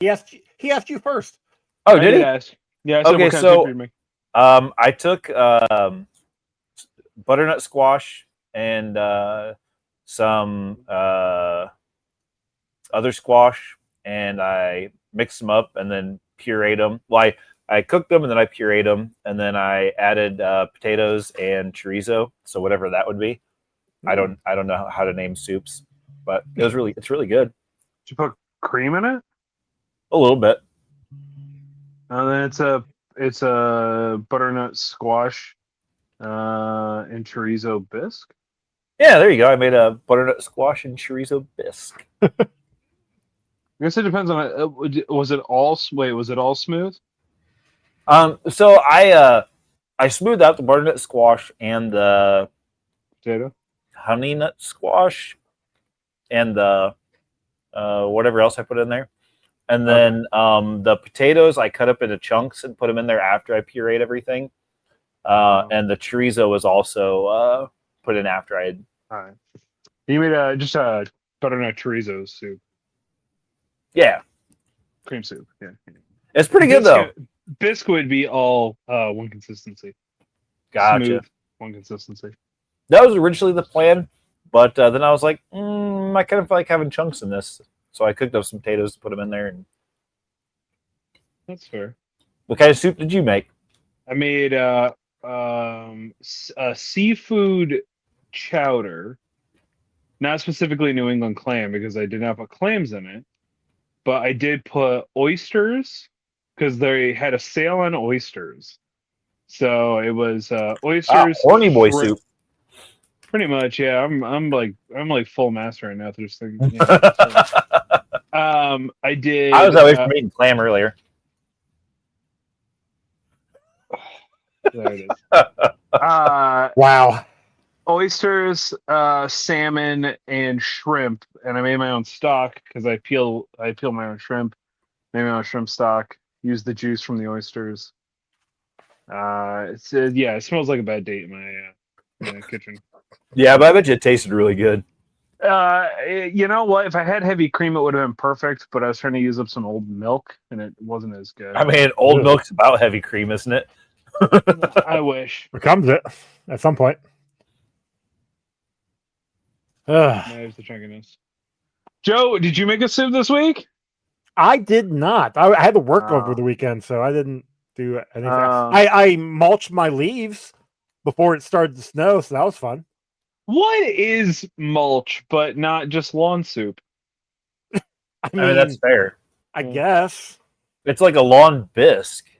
He asked you first. Oh, did he? Ask. Yeah. I said, Okay, what kind of soup so do you make? I took butternut squash and some other squash, and I mixed them up and then pureed them. Well, I cooked them and then I pureed them, and then I added potatoes and chorizo, so whatever that would be. I don't know how to name soups, but it's really good. Did you put cream in it? A little bit. And then it's a butternut squash and chorizo bisque. Yeah, there you go. I made a butternut squash and chorizo bisque. I guess it depends on it. Was it all smooth? So I smoothed out the butternut squash and the Potato. honey nut squash and the whatever else I put in there. And then the potatoes I cut up into chunks and put them in there after I pureed everything. And the chorizo was also put in after I had. All right. You made just a butternut chorizo soup. Yeah. Cream soup. Yeah. It's pretty good though. Bisque would be all one consistency. Gotcha. Smooth, one consistency. That was originally the plan, but then I was like, I kind of like having chunks in this. So I cooked up some potatoes to put them in there. And That's fair. what kind of soup did you make? I made a seafood chowder, not specifically New England clam because I did not put clams in it, but I did put oysters because they had a sale on oysters. So it was oysters. Horny boy soup. Pretty much, yeah. I'm like full master right now through this thing. Yeah, I did. I was away from eating clam earlier. There it is. Wow. Oysters, salmon, and shrimp, and I made my own stock because I peel my own shrimp, made my own shrimp stock, used the juice from the oysters. It smells like a bad date in my kitchen. Yeah, but I bet you it tasted really good. You know what? If I had heavy cream, it would have been perfect. But I was trying to use up some old milk, and it wasn't as good. I mean, old milk's about heavy cream, isn't it? I wish. Becomes it at some point. There's the chunkiness. Joe, did you make a soup this week? I did not. I had to work over the weekend, so I didn't do anything. I mulched my leaves before it started to snow, so that was fun. What is mulch, but not just lawn soup? I mean that's fair. I guess it's like a lawn bisque.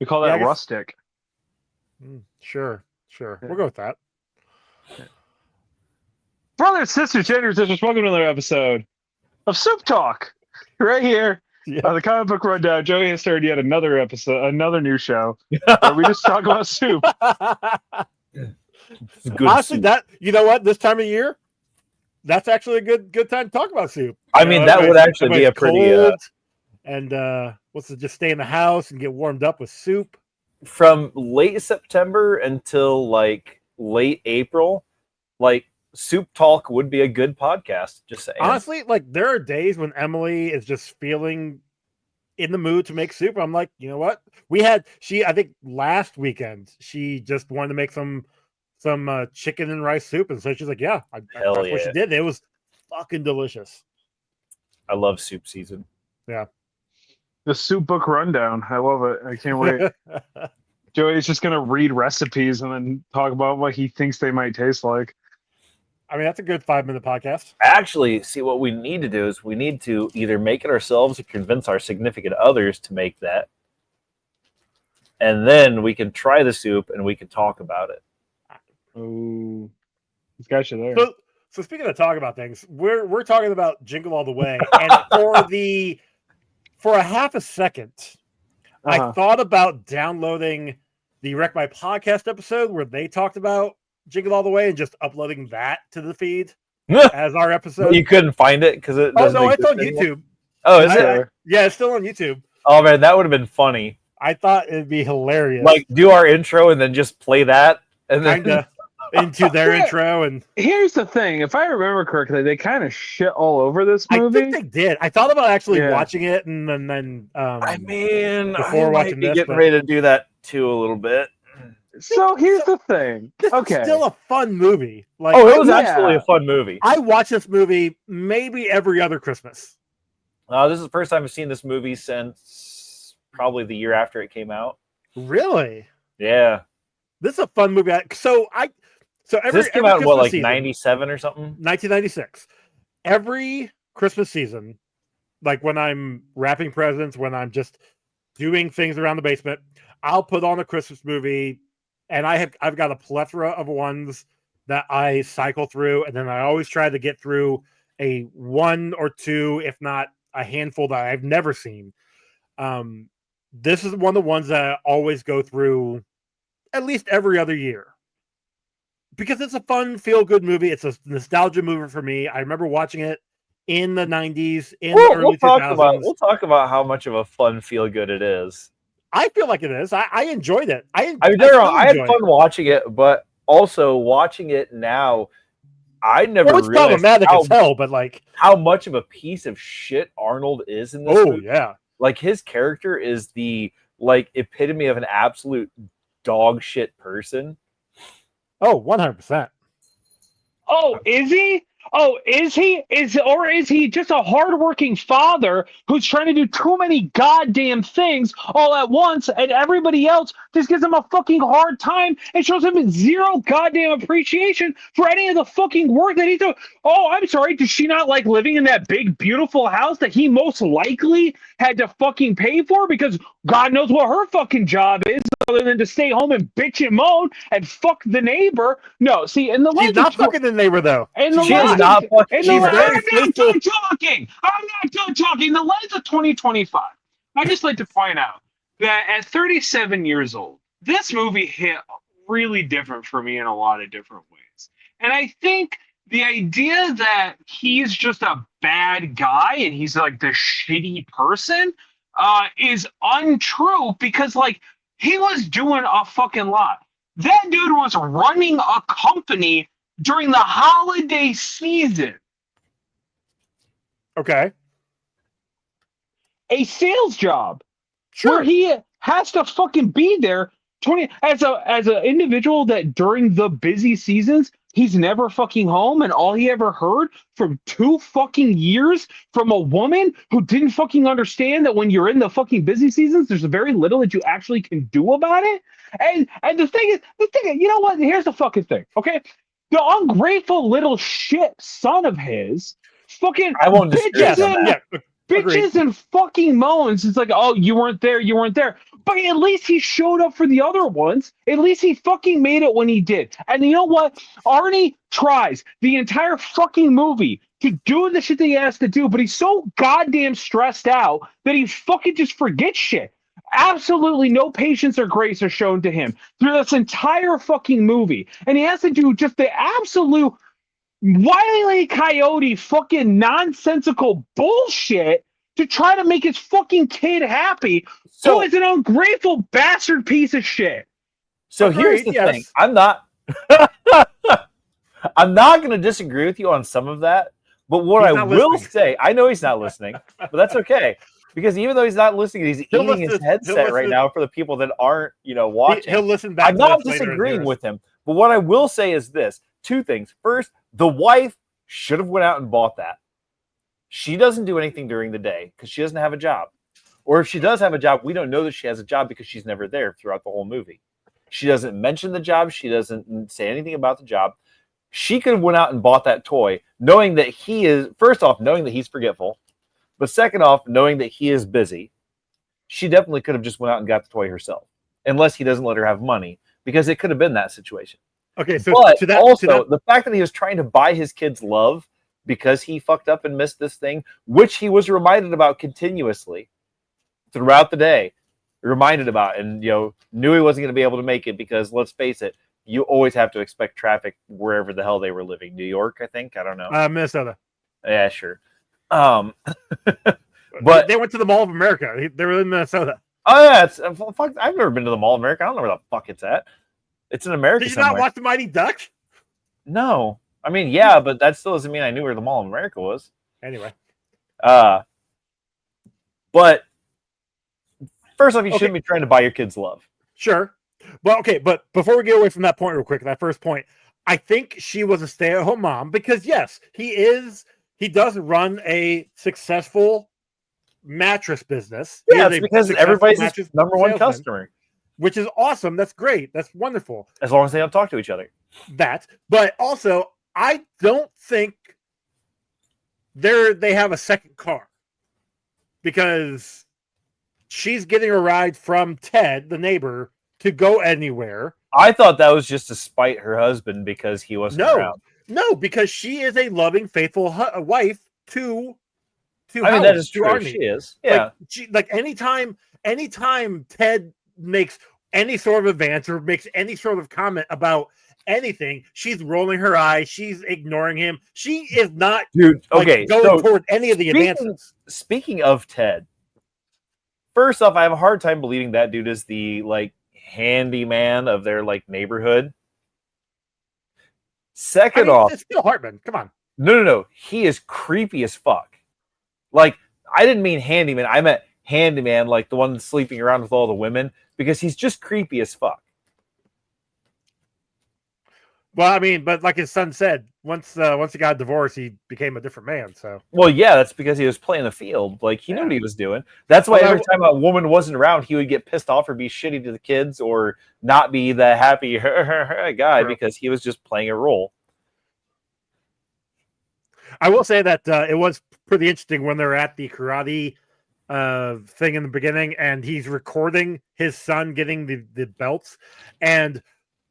We call that rustic. Sure. We'll go with that. Brothers, sisters, genders, sisters, welcome to another episode of Soup Talk. Right here on the Comic Book Rundown. Joey has started yet another episode, another new show where we just talk about soup. Honestly, soup. You know what? This time of year, that's actually a good time to talk about soup. I mean, that would actually be a pretty. Just stay in the house and get warmed up with soup. From late September until like late April, like Soup Talk would be a good podcast. Just saying. Honestly, like there are days when Emily is just feeling in the mood to make soup. I'm like, you know what? I think last weekend she just wanted to make some chicken and rice soup, and so she's like, yeah, that's what she did. It was fucking delicious. I love soup season. Yeah. The Soup Book Rundown. I love it. I can't wait. Joey's just going to read recipes and then talk about what he thinks they might taste like. I mean, that's a good 5-minute podcast. Actually, see, what we need to do is we need to either make it ourselves or convince our significant others to make that. And then we can try the soup and we can talk about it. Oh, this guy's there. So speaking of talking about things, we're talking about Jingle All the Way. And for a half a second, I thought about downloading the Wreck My Podcast episode where they talked about Jingle All the Way and just uploading that to the feed as our episode. You couldn't find it because it. Oh no, it's on YouTube. Oh, is it? Yeah, it's still on YouTube. Oh man, that would have been funny. I thought it'd be hilarious. Like do our intro and then just play that, and then kinda. into their intro. And here's the thing: if I remember correctly, they kind of shit all over this movie. I think they did. I thought about actually watching it, and then I mean, before I watching might be this, getting ready to do that too a little bit. So here's the thing. This is still a fun movie. Like, it was actually a fun movie. I watch this movie maybe every other Christmas. This is the first time I've seen this movie since probably the year after it came out. Really? Yeah. This is a fun movie. This came out in what, like 97 or something? 1996. Every Christmas season, like when I'm wrapping presents, when I'm just doing things around the basement, I'll put on a Christmas movie, and I've got a plethora of ones that I cycle through, and then I always try to get through a one or two, if not a handful that I've never seen. This is one of the ones that I always go through at least every other year because it's a fun, feel-good movie. It's a nostalgia movie for me. I remember watching it in the 90s, in the early 2000s. We'll talk about how much of a fun, feel-good it is. I feel like it is. I enjoyed it. I had fun watching it, but also watching it now, I never it's realized problematic as hell, but like how much of a piece of shit Arnold is in this movie. Yeah. Like his character is the epitome of an absolute dog shit person. 100%. Oh, is he? Oh, is he? Is he just a hardworking father who's trying to do too many goddamn things all at once, and everybody else just gives him a fucking hard time and shows him zero goddamn appreciation for any of the fucking work that he's doing? Oh, I'm sorry. Does she not like living in that big, beautiful house that he most likely had to fucking pay for? Because God knows what her fucking job is, other than to stay home and bitch and moan and fuck the neighbor. No, see, in the she's not fucking the neighbor though. I'm not done talking. I'm not done talking. The lens of 2025. I just like to point out that at 37 years old, this movie hit really different for me in a lot of different ways. And I think the idea that he's just a bad guy and he's like the shitty person is untrue because like he was doing a fucking lot. That dude was running a company during the holiday season. Okay. A sales job. Sure. Where he has to fucking be there 20 as an individual that during the busy seasons he's never fucking home, and all he ever heard from 2 fucking years from a woman who didn't fucking understand that when you're in the fucking busy seasons, there's very little that you actually can do about it. And the thing is, you know what? Here's the fucking thing, okay? The ungrateful little shit son of his fucking bitches and fucking moans. It's like, oh, you weren't there. But at least he showed up for the other ones. At least he fucking made it when he did. And you know what? Arnie tries the entire fucking movie to do the shit that he has to do, but he's so goddamn stressed out that he fucking just forgets shit. Absolutely no patience or grace are shown to him through this entire fucking movie. And he has to do just the absolute Wile E. Coyote fucking nonsensical bullshit to try to make his fucking kid happy, who is an ungrateful bastard piece of shit. So here's the thing. I'm not going to disagree with you on some of that, but what I will say, I know he's not listening, but that's okay. Because even though he's not listening, he's eating his headset right now for the people that aren't, watching. He'll listen back. I'm not disagreeing with him, but what I will say is this: 2 things. First, the wife should have went out and bought that. She doesn't do anything during the day because she doesn't have a job. Or if she does have a job, we don't know that she has a job because she's never there throughout the whole movie. She doesn't mention the job. She doesn't say anything about the job. She could have went out and bought that toy, knowing that he is, first off, knowing that he's forgetful. But second off, knowing that he is busy, she definitely could have just went out and got the toy herself, unless he doesn't let her have money, because it could have been that situation. Okay, so but the fact that he was trying to buy his kids love because he fucked up and missed this thing, which he was reminded about continuously throughout the day, reminded about, and knew he wasn't going to be able to make it because, let's face it, you always have to expect traffic wherever the hell they were living. New York, I think. I don't know. Minnesota. Yeah, sure. But they went to the Mall of America. They were in Minnesota. Oh yeah, fuck. I've never been to the Mall of America. I don't know where the fuck it's at. It's in America. Did you not watch the Mighty Ducks? No. I mean, yeah, but that still doesn't mean I knew where the Mall of America was. Anyway. But first off, you shouldn't be trying to buy your kids love. Sure. Well, okay, but before we get away from that point real quick, that first point, I think she was a stay-at-home mom because yes, he does run a successful mattress business. Yeah, it's because everybody's his number one customer. Which is awesome. That's great. That's wonderful. As long as they don't talk to each other. But also, I don't think they have a second car. Because she's getting a ride from Ted, the neighbor, to go anywhere. I thought that was just to spite her husband because he wasn't around. No, because she is a loving, faithful wife to I mean, that is true. She is. Yeah. Like anytime Ted makes any sort of advance or makes any sort of comment about anything, she's rolling her eyes. She's ignoring him. She is not going toward any of the advances. Speaking of Ted, first off, I have a hard time believing that dude is the handyman of their neighborhood. Second off, it's Phil Hartman. Come on. No. He is creepy as fuck. I didn't mean handyman. I meant handyman, like the one sleeping around with all the women, because he's just creepy as fuck. Well, I mean, but like his son said, once he got divorced, he became a different man. So, well, yeah, that's because he was playing the field. He knew what he was doing. That's why every time a woman wasn't around, he would get pissed off or be shitty to the kids or not be the happy guy because he was just playing a role. I will say that it was pretty interesting when they're at the karate thing in the beginning, and he's recording his son getting the belts, and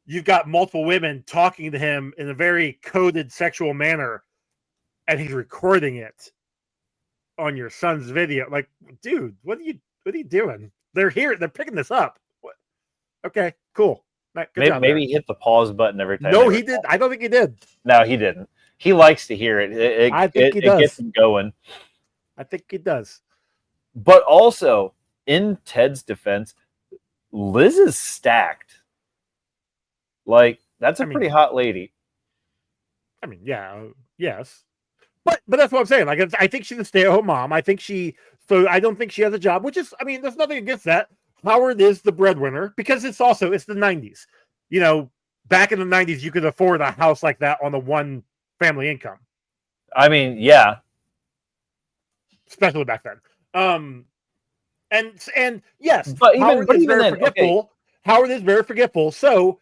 you've got multiple women talking to him in a very coded sexual manner, and he's recording it on your son's video. Like, dude, what are you doing? They're here. They're picking this up. What? Okay, cool. Maybe he hit the pause button every time. No, he did. I don't think he did. No, he didn't. He likes to hear it. I think he does. It gets him going. I think he does. But also, in Ted's defense, Liz is stacked. That's a pretty hot lady. I mean, yeah, yes. But that's what I'm saying. I think she's a stay-at-home mom. I don't think she has a job, which is, I mean, there's nothing against that. Howard is the breadwinner because it's the 90s. Back in the 90s, you could afford a house like that on the one family income. I mean, yeah. Especially back then. And yes, but Howard is very forgetful. Okay. Howard is very forgetful. So,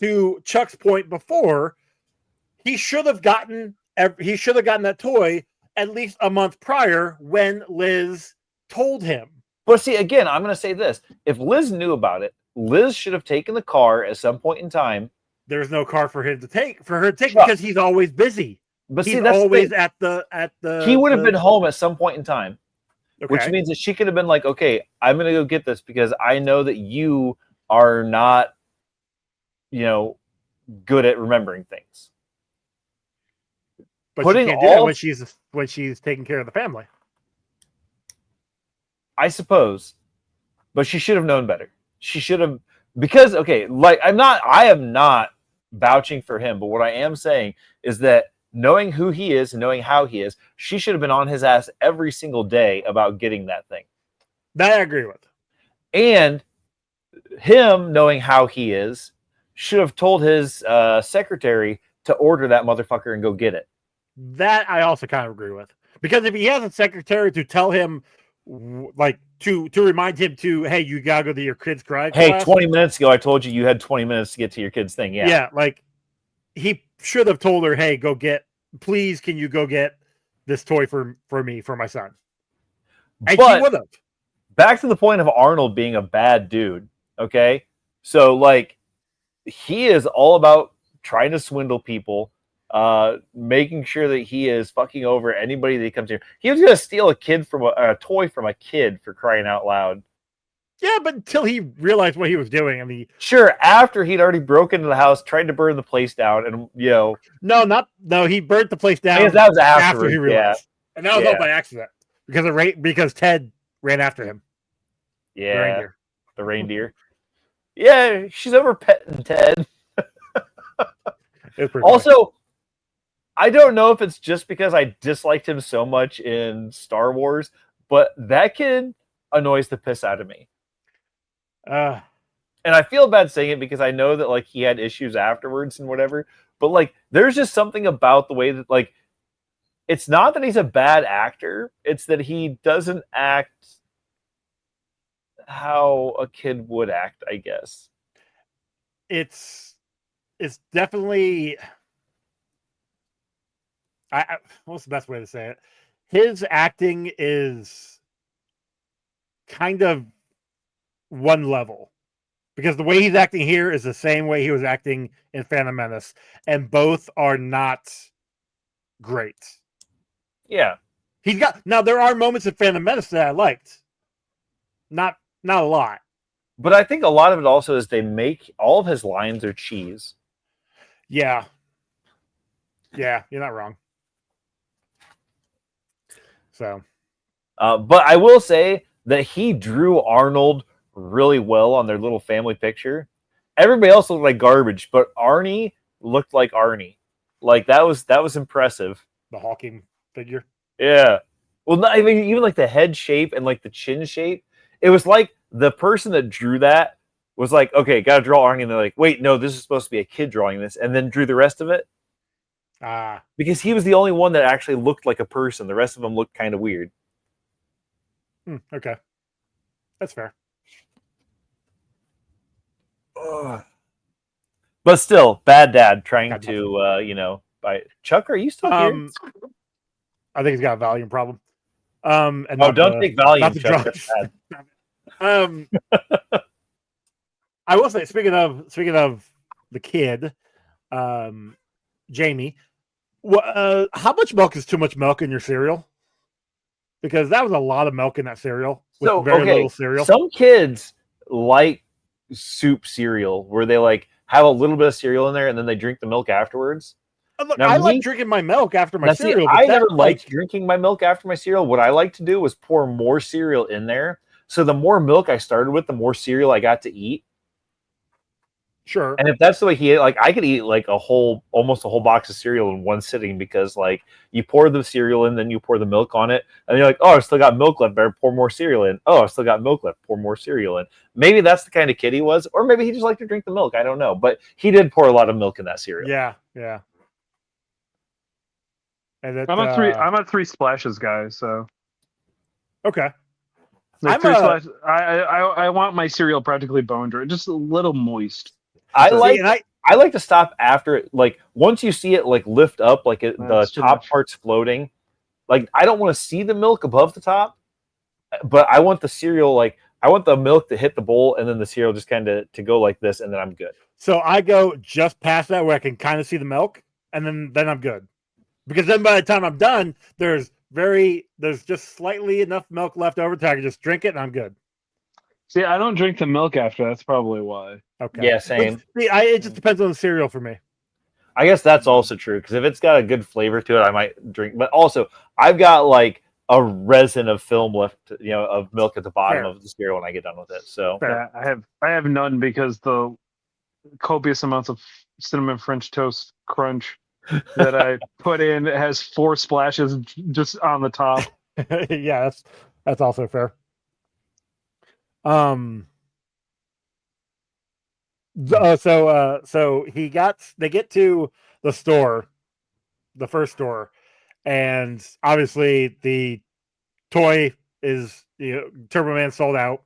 to Chuck's point before, he should have gotten that toy at least a month prior when Liz told him. But see, again, I'm going to say this: if Liz knew about it, Liz should have taken the car at some point in time. There's no car for her to take because he's always busy. But he's always at the. He would have been home at some point in time, which means that she could have been like, "Okay, I'm going to go get this because I know that you are not, good at remembering things." But she can't do that when she's taking care of the family. I suppose, but she should have known better. She should have, because I am not vouching for him, but what I am saying is that knowing who he is and knowing how he is, she should have been on his ass every single day about getting that thing. That I agree with. And him knowing how he is should have told his secretary to order that motherfucker and go get it. That I also kind of agree with, because if he has a secretary to tell him, to remind him to, hey, you gotta go to your kid's karate class. 20 minutes ago I told you had 20 minutes to get to your kid's thing. Yeah, he should have told her, hey, please can you go get this toy for me, for my son? And she would have. Back to the point of Arnold being a bad dude. Okay, so he is all about trying to swindle people, making sure that he is fucking over anybody that comes here. He was gonna steal a toy from a kid, for crying out loud. Yeah, but until he realized what he was doing, sure, after he'd already broken into the house, tried to burn the place down, and no, he burnt the place down. That was after he realized, and that was all by accident because Ted ran after him. Yeah, the reindeer. Yeah, she's over petting Ted. It's pretty Also, I don't know if it's just because I disliked him so much in Star Wars, but that kid annoys the piss out of me. funny. And I feel bad saying it because I know that like he had issues afterwards and whatever. But like, there's just something about the way that like, it's not that he's a bad actor; it's that he doesn't act how a kid would act, I guess. It's definitely what's the best way to say it? His acting is kind of one level because the way he's acting here is the same way he was acting in Phantom Menace, and both are not great. Yeah, He's got now. There are moments in Phantom Menace that I liked, not a lot. but I think a lot of it also is they make all of his lines are cheese. Yeah, you're not wrong. So, but I will say that he drew Arnold really well on their little family picture. Everybody else looked like garbage, but Arnie looked like Arnie. Like that was impressive. the Hawking figure. Yeah. Well, not even like the head shape and like the chin shape. It was like the person that drew that was like, okay, got to draw Arnie, and they're like, wait, no, this is supposed to be a kid drawing this, and then drew the rest of it. Because he was the only one that actually looked like a person. The rest of them looked kind of weird. Okay, that's fair. But still, bad dad trying to, buy. Chuck, are you still here? I think he's got a Valium problem. And don't take Valium, not the Chuck. drugs. I will say, speaking of the kid, Jamie, how much milk is too much milk in your cereal? Because that was a lot of milk in that cereal with very little cereal. Some kids like soup cereal where they like have a little bit of cereal in there and then they drink the milk afterwards. Look, I like drinking my milk after my cereal. I never liked drinking my milk after my cereal. What I like to do was pour more cereal in there. So the more milk I started with, the more cereal I got to eat. Sure. And if that's the way he ate, like I could eat like almost a whole box of cereal in one sitting because like you pour the cereal in, then you pour the milk on it, and you're like, oh, I still got milk left, better pour more cereal in. Oh, I still got milk left, pour more cereal in. Maybe that's the kind of kid he was, or maybe he just liked to drink the milk. I don't know, but he did pour a lot of milk in that cereal. Yeah. And I'm a 3 splashes guy, so okay. Like splashes. I want my cereal practically bone dry, just a little moist. I like to stop after it. Like once you see it like lift up, like the top part's floating. Like I don't want to see the milk above the top, but I want the cereal I want the milk to hit the bowl and then the cereal just kind of to go like this, and then I'm good. So I go just past that where I can kind of see the milk, and then I'm good. Because then by the time I'm done, there's just slightly enough milk left over to I can just drink it and I'm good. See, I don't drink the milk after. That's probably why. Okay. Yeah, same. It just depends on the cereal for me. I guess that's also true because if it's got a good flavor to it, I might drink. But also, I've got like a resin of film left, of milk at the bottom of the cereal when I get done with it. So yeah, I have none because the copious amounts of cinnamon French toast crunch that I put in has 4 splashes just on the top. Yeah, that's also fair. So they get to the store, the first store, and obviously the toy is Turbo Man sold out.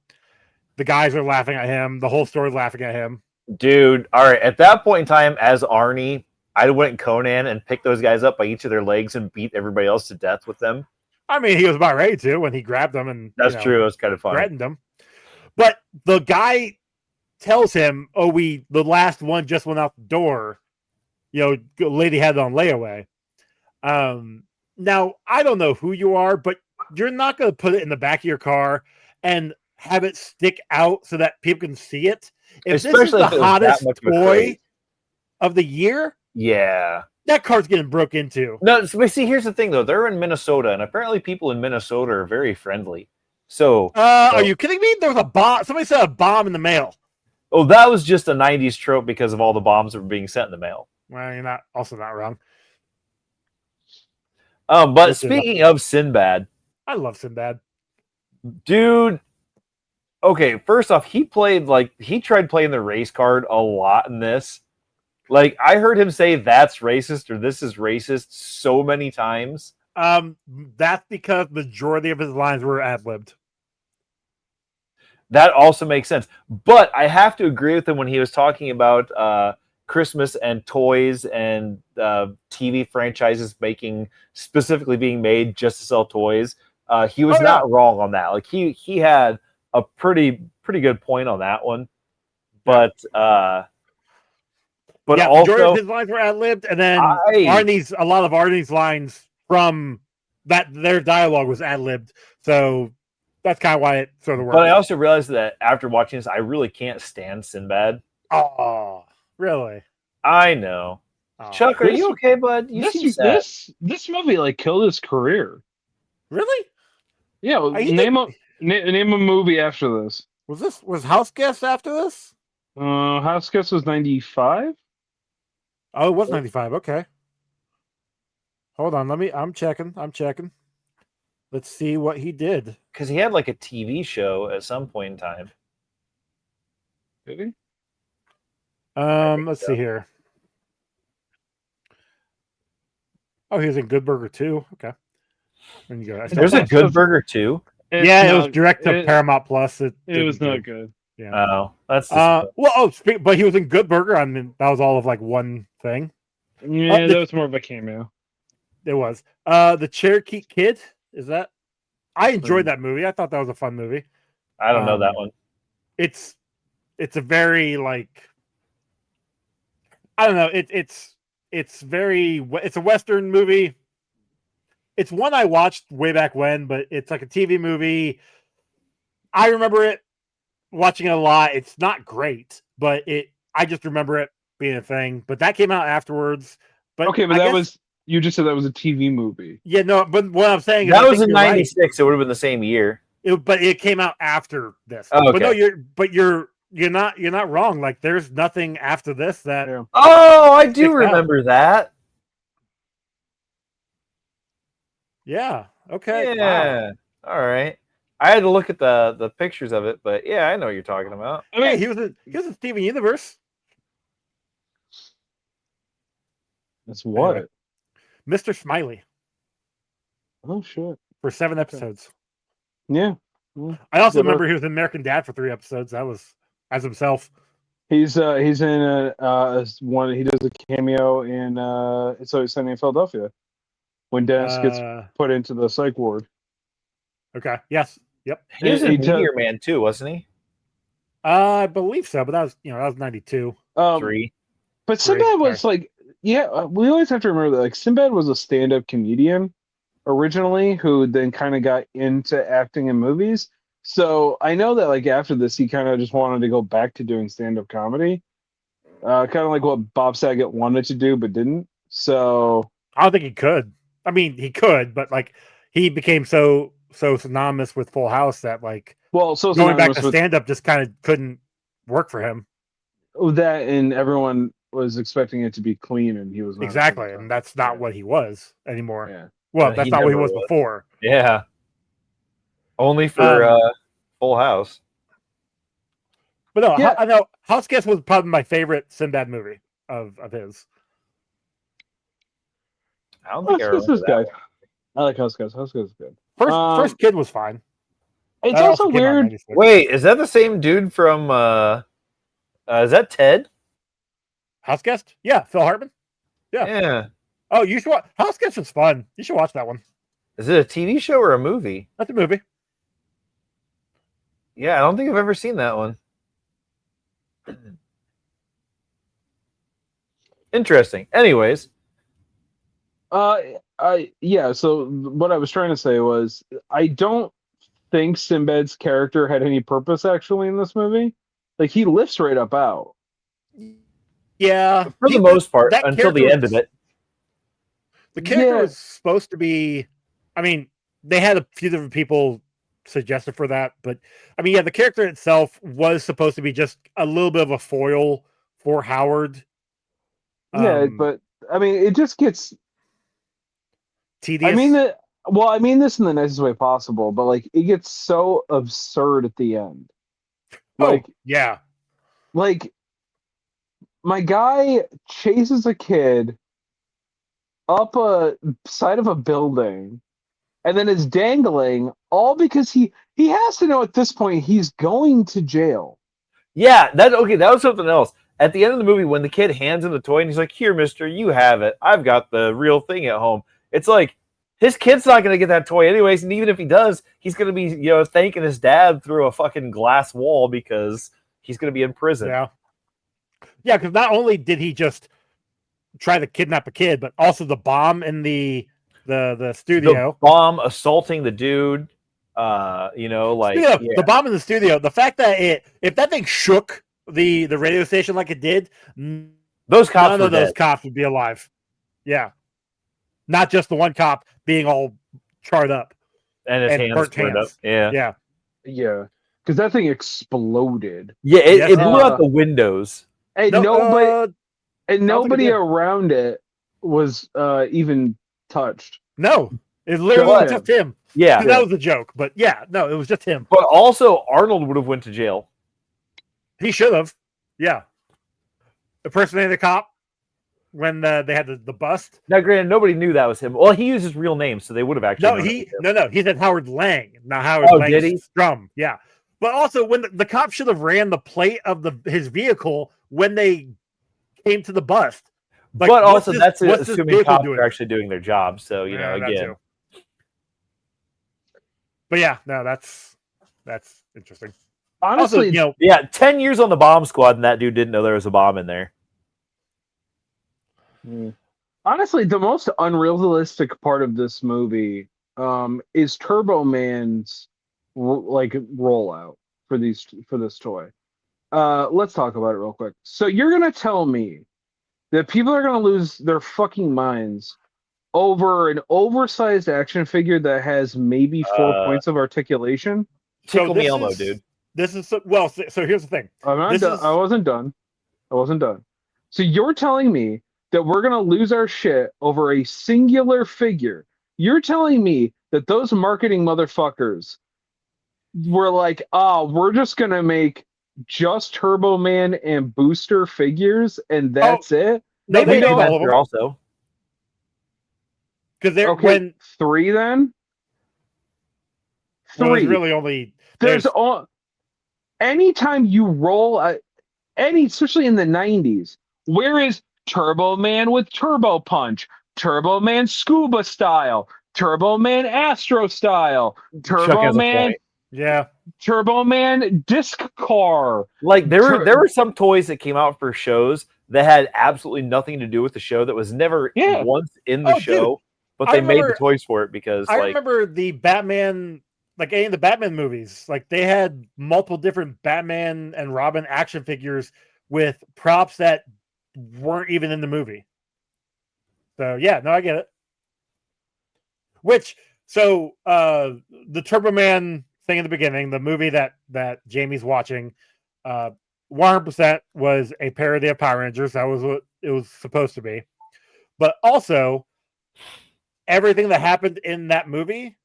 The guys are laughing at him. The whole store is laughing at him. Dude, all right. At that point in time, as Arnie, I went Conan and picked those guys up by each of their legs and beat everybody else to death with them. I mean, he was about ready to when he grabbed them and that's true. It was kind of fun. Threatened them, but the guy tells him, "Oh, the last one just went out the door." Lady had it on layaway. Now I don't know who you are, but you're not going to put it in the back of your car and have it stick out so that people can see it. Especially this is the hottest toy of the year. Yeah. That car's getting broke into. No, but see, here's the thing, though. They're in Minnesota, and apparently people in Minnesota are very friendly. So, are you kidding me? There was a bomb. Somebody sent a bomb in the mail. Oh, that was just a 90s trope because of all the bombs that were being sent in the mail. Well, you're not wrong. But speaking of Sinbad, I love Sinbad. Dude, okay, first off, he tried playing the race card a lot in this. Like, I heard him say that's racist or this is racist so many times. That's because majority of his lines were ad-libbed. That also makes sense. But I have to agree with him when he was talking about Christmas and toys and TV franchises specifically being made just to sell toys. He was not wrong on that. Like he had a pretty good point on that one. But yeah, also majority of his lines were ad-libbed, and then a lot of Arnie's lines from that their dialogue was ad-libbed. So that's kind of why it sort of worked. But I also realized that after watching this, I really can't stand Sinbad. Oh, really? I know. Oh. Chuck, are you okay, bud? This movie like killed his career. Really? Yeah. Name a movie after this. Was House Guest after this? House Guest was 95. Oh, it was 95. Okay. Hold on. I'm checking. Let's see what he did. Because he had like a TV show at some point in time. Did he? Let's see here. Oh, he was in Good Burger 2. Okay. There's a Good Burger 2? Yeah, it was direct to Paramount Plus. It was not good. Yeah. Oh, that's but he was in Good Burger. I mean, that was all of like one thing. Yeah, that was more of a cameo. It was. The Cherokee Kid, is that? I enjoyed that movie. I thought that was a fun movie. I don't know that one. It's a very like, I don't know. It's a Western movie. It's one I watched way back when, but it's like a TV movie. I remember it watching it a lot. It's not great, but I just remember it being a thing. But that came out afterwards. But okay, but you just said that was a TV movie. Yeah, no, but what I'm saying is that was in '96. Right. It would have been the same year. But it came out after this. Oh, okay. But you're not wrong. Like there's nothing after this that. Yeah. Oh, I do remember that. Yeah. Okay. Yeah. Wow. All right. I had to look at the pictures of it, but yeah, I know what you're talking about. I mean, he was in Steven Universe. That's what? Anyway. Mr. Smiley. Oh shit! For 7 episodes. Yeah. I also remember he was in American Dad for 3 episodes. That was as himself. He's in one. He does a cameo in It's Always Sunny in Philadelphia when Dennis gets put into the psych ward. Okay. Yes. Yep. He was in Meteor Man too, wasn't he? I believe so, but that was 92. 3. But Sinbad was like, yeah, we always have to remember that like Sinbad was a stand-up comedian originally who then kind of got into acting in movies. So I know that like after this, he kind of just wanted to go back to doing stand-up comedy, kind of like what Bob Saget wanted to do but didn't. So I don't think he could. I mean, he could, but like he became so synonymous with Full House that like going back to stand-up just kind of couldn't work for him. That and everyone was expecting it to be clean, and he was not exactly, and that's not what he was anymore. Yeah. Well, that's not what he was before. Yeah. Only for Full House. But no, yeah. I know House Guest was probably my favorite Sinbad movie of his. I don't think I remember that one. I like House Guest. House Guest is good. First Kid was fine. It's also weird. Wait, is that the same dude from? Is that Ted? House Guest? Yeah, Phil Hartman. Yeah. Oh, you should watch. House Guest is fun. You should watch that one. Is it a TV show or a movie? That's a movie. Yeah, I don't think I've ever seen that one. Interesting. Anyways. Yeah, so what I was trying to say was I don't think Sinbad's character had any purpose actually in this movie. Like he lifts right up out. Yeah. For the most part, until the end of it. The character was supposed to be, I mean, they had a few different people suggested for that, but I mean, yeah, the character itself was supposed to be just a little bit of a foil for Howard. Yeah, but I mean, it just gets tedious. I mean this in the nicest way possible, but like it gets so absurd at the end. Like, yeah. Like my guy chases a kid up a side of a building and then is dangling all because he has to know at this point he's going to jail. Yeah, that was something else. At the end of the movie, when the kid hands him the toy and he's like, "Here, mister, you have it. I've got the real thing at home." It's like his kid's not going to get that toy anyways, and even if he does, he's going to be, thanking his dad through a fucking glass wall because he's going to be in prison. Yeah. Yeah, because not only did he just try to kidnap a kid, but also the bomb in the studio. The bomb assaulting the dude. The bomb in the studio. The fact that if that thing shook the radio station like it did, those cops would be alive. Yeah, not just the one cop being all charred up and his hands burned up. Yeah. Because that thing exploded. Yeah, it blew out the windows. And nobody around it was even touched. No, it literally was just him. Yeah, that was a joke. But yeah, no, it was just him. But also, Arnold would have went to jail. He should have. Yeah, impersonating the cop when they had the bust. Now, granted, nobody knew that was him. Well, he used his real name, so they would have actually. No. He said Howard Lang. Not Howard Lang. Did he? Strum. Yeah. But also, when the cop should have ran the plate of his vehicle when they came to the bust. Like, but also, that's assuming cops are actually doing their job. So again. But yeah, no, that's interesting. Honestly, also, 10 years on the bomb squad, and that dude didn't know there was a bomb in there. Honestly, the most unrealistic part of this movie is Turbo Man's rollout for this toy. Let's talk about it real quick. So you're gonna tell me that people are gonna lose their fucking minds over an oversized action figure that has maybe 4 points of articulation? Tickle me Elmo, dude. This is so here's the thing. I wasn't done. So you're telling me that we're gonna lose our shit over a singular figure? You're telling me that those marketing motherfuckers were like, we're just gonna make just Turbo Man and Booster figures, and that's it? They made Booster also. Because they're 3 then. 3. Well, there's really only anytime you roll especially in the 90s, where is Turbo Man with Turbo Punch, Turbo Man Scuba style, Turbo Man Astro style, Turbo Man Turbo Man Disc Car? Like there were some toys that came out for shows that had absolutely nothing to do with the show, that was never once in the show, but they made the toys for it because I remember the Batman, like any of the Batman movies, like they had multiple different Batman and Robin action figures with props that weren't even in the movie. So yeah, no, I get it. The Turbo Man thing in the beginning, the movie that Jamie's watching, 100% was a parody of Power Rangers. That was what it was supposed to be. But also, everything that happened in that movie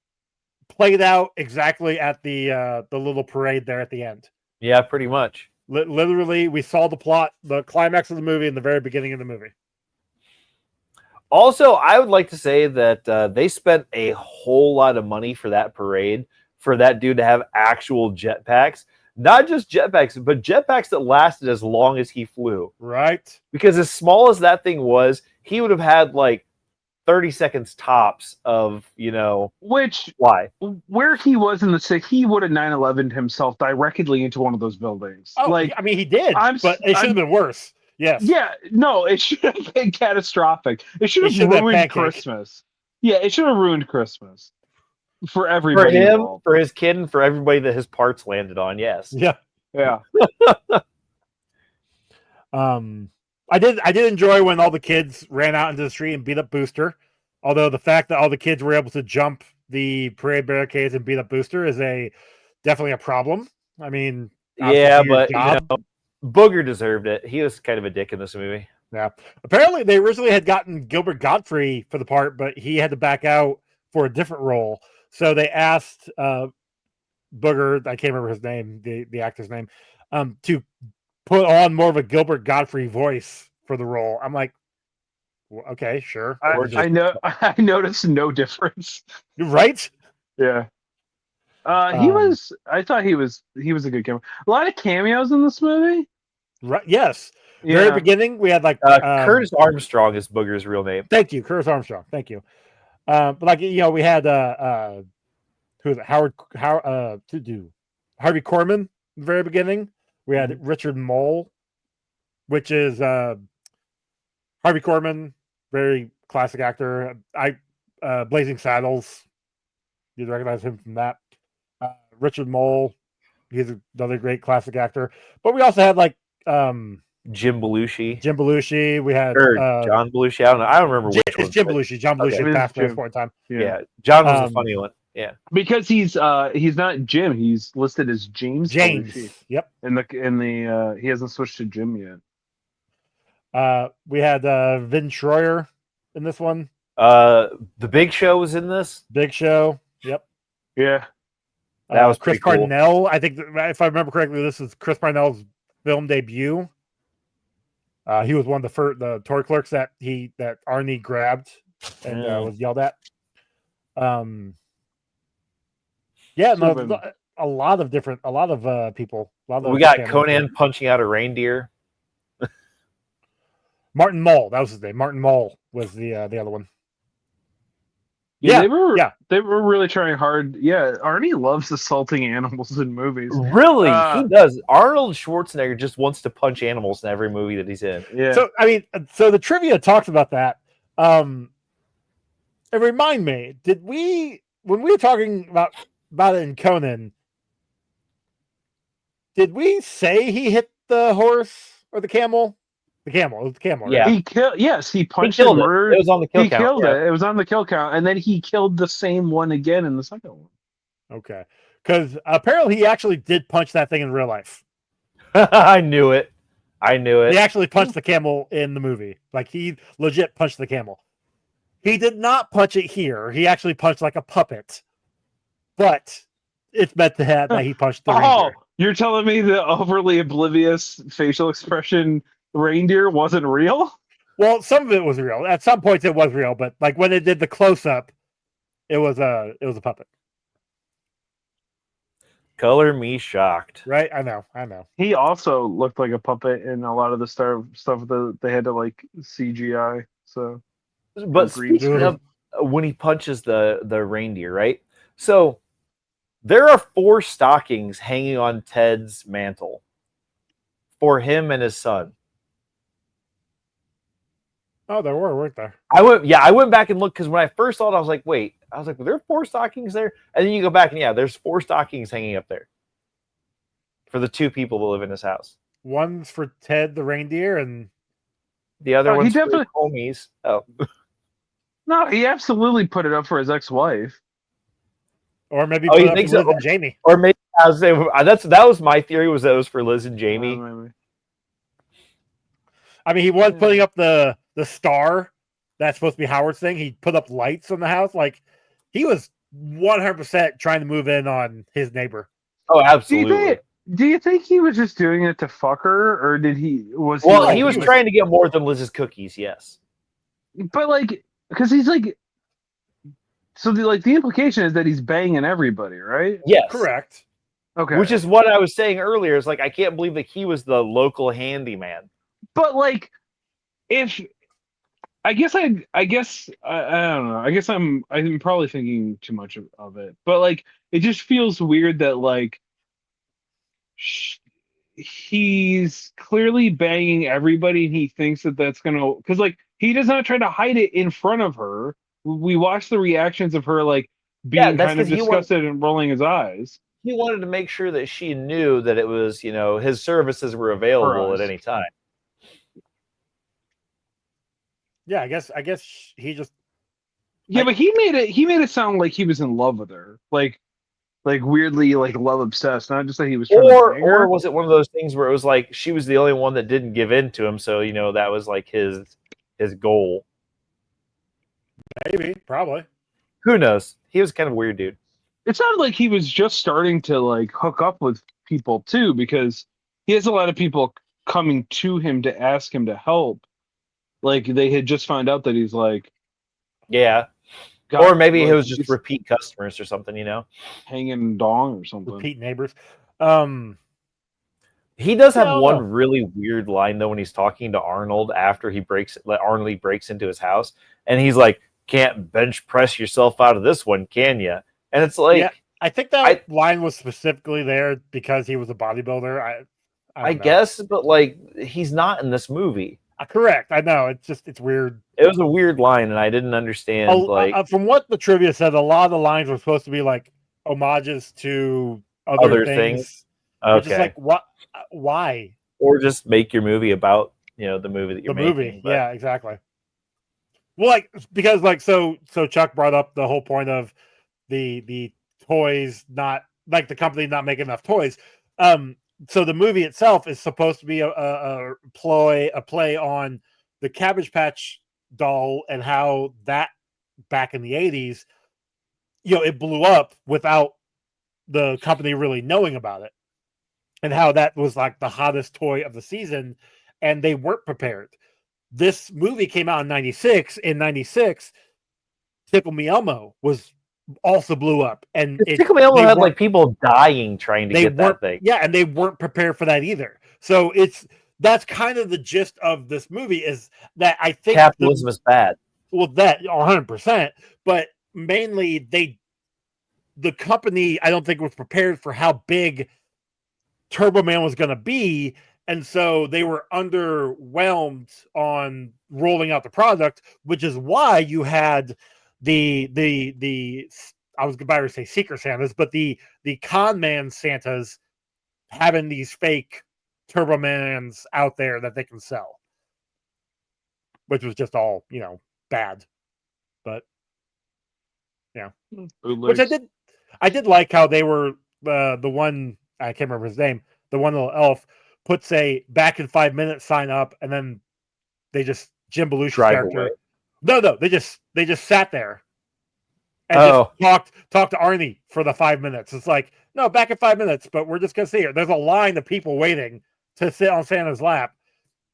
played out exactly at the little parade there at the end. Yeah, pretty much. Literally, we saw the plot, the climax of the movie in the very beginning of the movie. Also, I would like to say that they spent a whole lot of money for that parade, for that dude to have actual jetpacks. Not just jetpacks, but jetpacks that lasted as long as he flew. Right. Because as small as that thing was, he would have had like 30 seconds tops of, where he was in the city, he would have 9/11'd himself directly into one of those buildings. He did, but it should have been worse. Yes. Yeah, no, it should have been catastrophic. It should have ruined Christmas. Yeah, it should have ruined Christmas for everybody. For him, involved. For his kid, and for everybody that his parts landed on. Yes. Yeah. Yeah. I did enjoy when all the kids ran out into the street and beat up Booster. Although the fact that all the kids were able to jump the parade barricades and beat up Booster is definitely a problem. I mean, yeah, but Booger deserved it. He was kind of a dick in this movie. Yeah. Apparently, they originally had gotten Gilbert Gottfried for the part, but he had to back out for a different role. So they asked Booger, I can't remember his name, the actor's name, to put on more of a Gilbert Gottfried voice for the role. I'm like, well, okay, sure. I know. I noticed no difference. Right? Yeah. He was. I thought he was. He was a good cameo. A lot of cameos in this movie. Right. Yes. Yeah. Very beginning, we had like Curtis Armstrong is Booger's real name. Thank you, Curtis Armstrong. Thank you. But like we had who is it? Harvey Korman in the very beginning. We had Richard Mole, which is Harvey Korman, very classic actor. Blazing Saddles. You'd recognize him from that. Richard Mole, he's another great classic actor. But we also had like Jim Belushi. We had John Belushi. I don't remember which one. It's Jim Belushi. John Belushi Okay. passed at this point in time. Yeah. John was the funny one. Yeah. Because he's not Jim. He's listed as James. Belushi. Yep. He hasn't switched to Jim yet. We had Vin Troyer in this one. The Big Show was in this. Big Show. Yep. Yeah. That was Chris pretty cool. Parnell. I think if I remember correctly, this is Chris Parnell's film debut. He was one of the toy clerks that Arnie grabbed and was yelled at. Yeah, no, a lot of people. We got Conan punching out a reindeer. Martin Mull, that was his name. Martin Mull was the other one. Yeah, they were really trying hard. Yeah, Arnie loves assaulting animals in movies. Really, he does. Arnold Schwarzenegger just wants to punch animals in every movie that he's in. Yeah. So the trivia talks about that. And remind me, when we were talking about it in Conan, did we say he hit the horse or the camel? The camel. It was the camel. Yeah. Right? He killed. Yes, he punched He killed and it. murdered. It was on the kill He count. killed Yeah. it. It was on the kill count, and then he killed the same one again in the second one. Okay. Because apparently he actually did punch that thing in real life. I knew it. He actually punched the camel in the movie. Like he legit punched the camel. He did not punch it here. He actually punched like a puppet. But it's meant to have that he punched the reindeer. You're telling me the overly oblivious facial expression reindeer wasn't real? Well, some of it was real. At some points it was real, but like when it did the close up, it was a puppet. Color me shocked. Right? I know. He also looked like a puppet in a lot of the stuff that they had to like CGI. So, But speaking of when he punches the reindeer, right? So there are 4 stockings hanging on Ted's mantle for him and his son. Oh, there weren't there? I went back and looked because when I first saw it, I was like, wait. I was like, were there 4 stockings there? And then you go back and there's 4 stockings hanging up there for the 2 people that live in his house. One's for Ted the reindeer, and the other one's for his homies. Oh, no, he absolutely put it up for his ex-wife. Or maybe put it up for Liz and Jamie. Or maybe that was my theory. Was that it was for Liz and Jamie? I mean, he was putting up the star that's supposed to be Howard's thing. He put up lights on the house. Like he was 100% trying to move in on his neighbor. Oh, absolutely. Do you think he was just doing it to fuck her, or he was trying to get more than Liz's cookies? Yes, but like, because he's like, so the implication is that he's banging everybody, right? Yes, correct. Okay, which is what I was saying earlier. Is like I can't believe that he was the local handyman. But like, if I guess I don't know. I guess I'm probably thinking too much of it. But like, it just feels weird that like he's clearly banging everybody, and he thinks that that's gonna, because like he does not try to hide it in front of her. We watch the reactions of her like being kind of disgusted and rolling his eyes. He wanted to make sure that she knew that it was, his services were available at any time. Yeah, I guess he just. Yeah, but he made it sound like he was in love with her. Like like weirdly like love obsessed. Not just that he was trying to bang her. Or was it one of those things where it was like she was the only one that didn't give in to him, so that was like his goal. Maybe, probably. Who knows? He was kind of a weird dude. It sounded like he was just starting to like hook up with people too, because he has a lot of people coming to him to ask him to help. Like they had just found out that he's like, Yeah. Or maybe it was just repeat customers or something, hanging dong or something. Repeat neighbors. He does have one really weird line though when he's talking to Arnold after Arnold breaks into his house, and he's like, "Can't bench press yourself out of this one, can you?" And it's like, yeah, I think that line was specifically there because he was a bodybuilder. I guess, but like he's not in this movie. Correct. I know. It's weird. It was a weird line, and I didn't understand. From what the trivia said, a lot of the lines were supposed to be like homages to other things. Okay. Just like what? Why? Or just make your movie about the movie that you're making. The movie, yeah, exactly. Well, because so Chuck brought up the whole point of the toys not like the company not making enough toys. So the movie itself is supposed to be a play on the Cabbage Patch doll and how that back in the 80s, it blew up without the company really knowing about it, and how that was like the hottest toy of the season, and they weren't prepared. This movie came out in 96. In 96, Tickle Me Elmo was also blew up, and Tickle Me Elmo had like people dying trying to get that thing. Yeah, and they weren't prepared for that either. So that's kind of the gist of this movie, is that I think capitalism is bad. Well, that 100%, but mainly the company I don't think was prepared for how big Turbo Man was going to be, and so they were underwhelmed on rolling out the product, which is why you had the I was about to say Secret Santas, but the con man Santas having these fake Turbo Mans out there that they can sell, which was just all bad. But yeah, which I did like how they were the one, I can't remember his name, the one little elf puts a back in 5 minutes sign up, and then they just Jim Belushi's character. Away. No, they just sat there and just talked to Arnie for the 5 minutes. It's like, no, back in 5 minutes, but we're just gonna see her. There's a line of people waiting to sit on Santa's lap.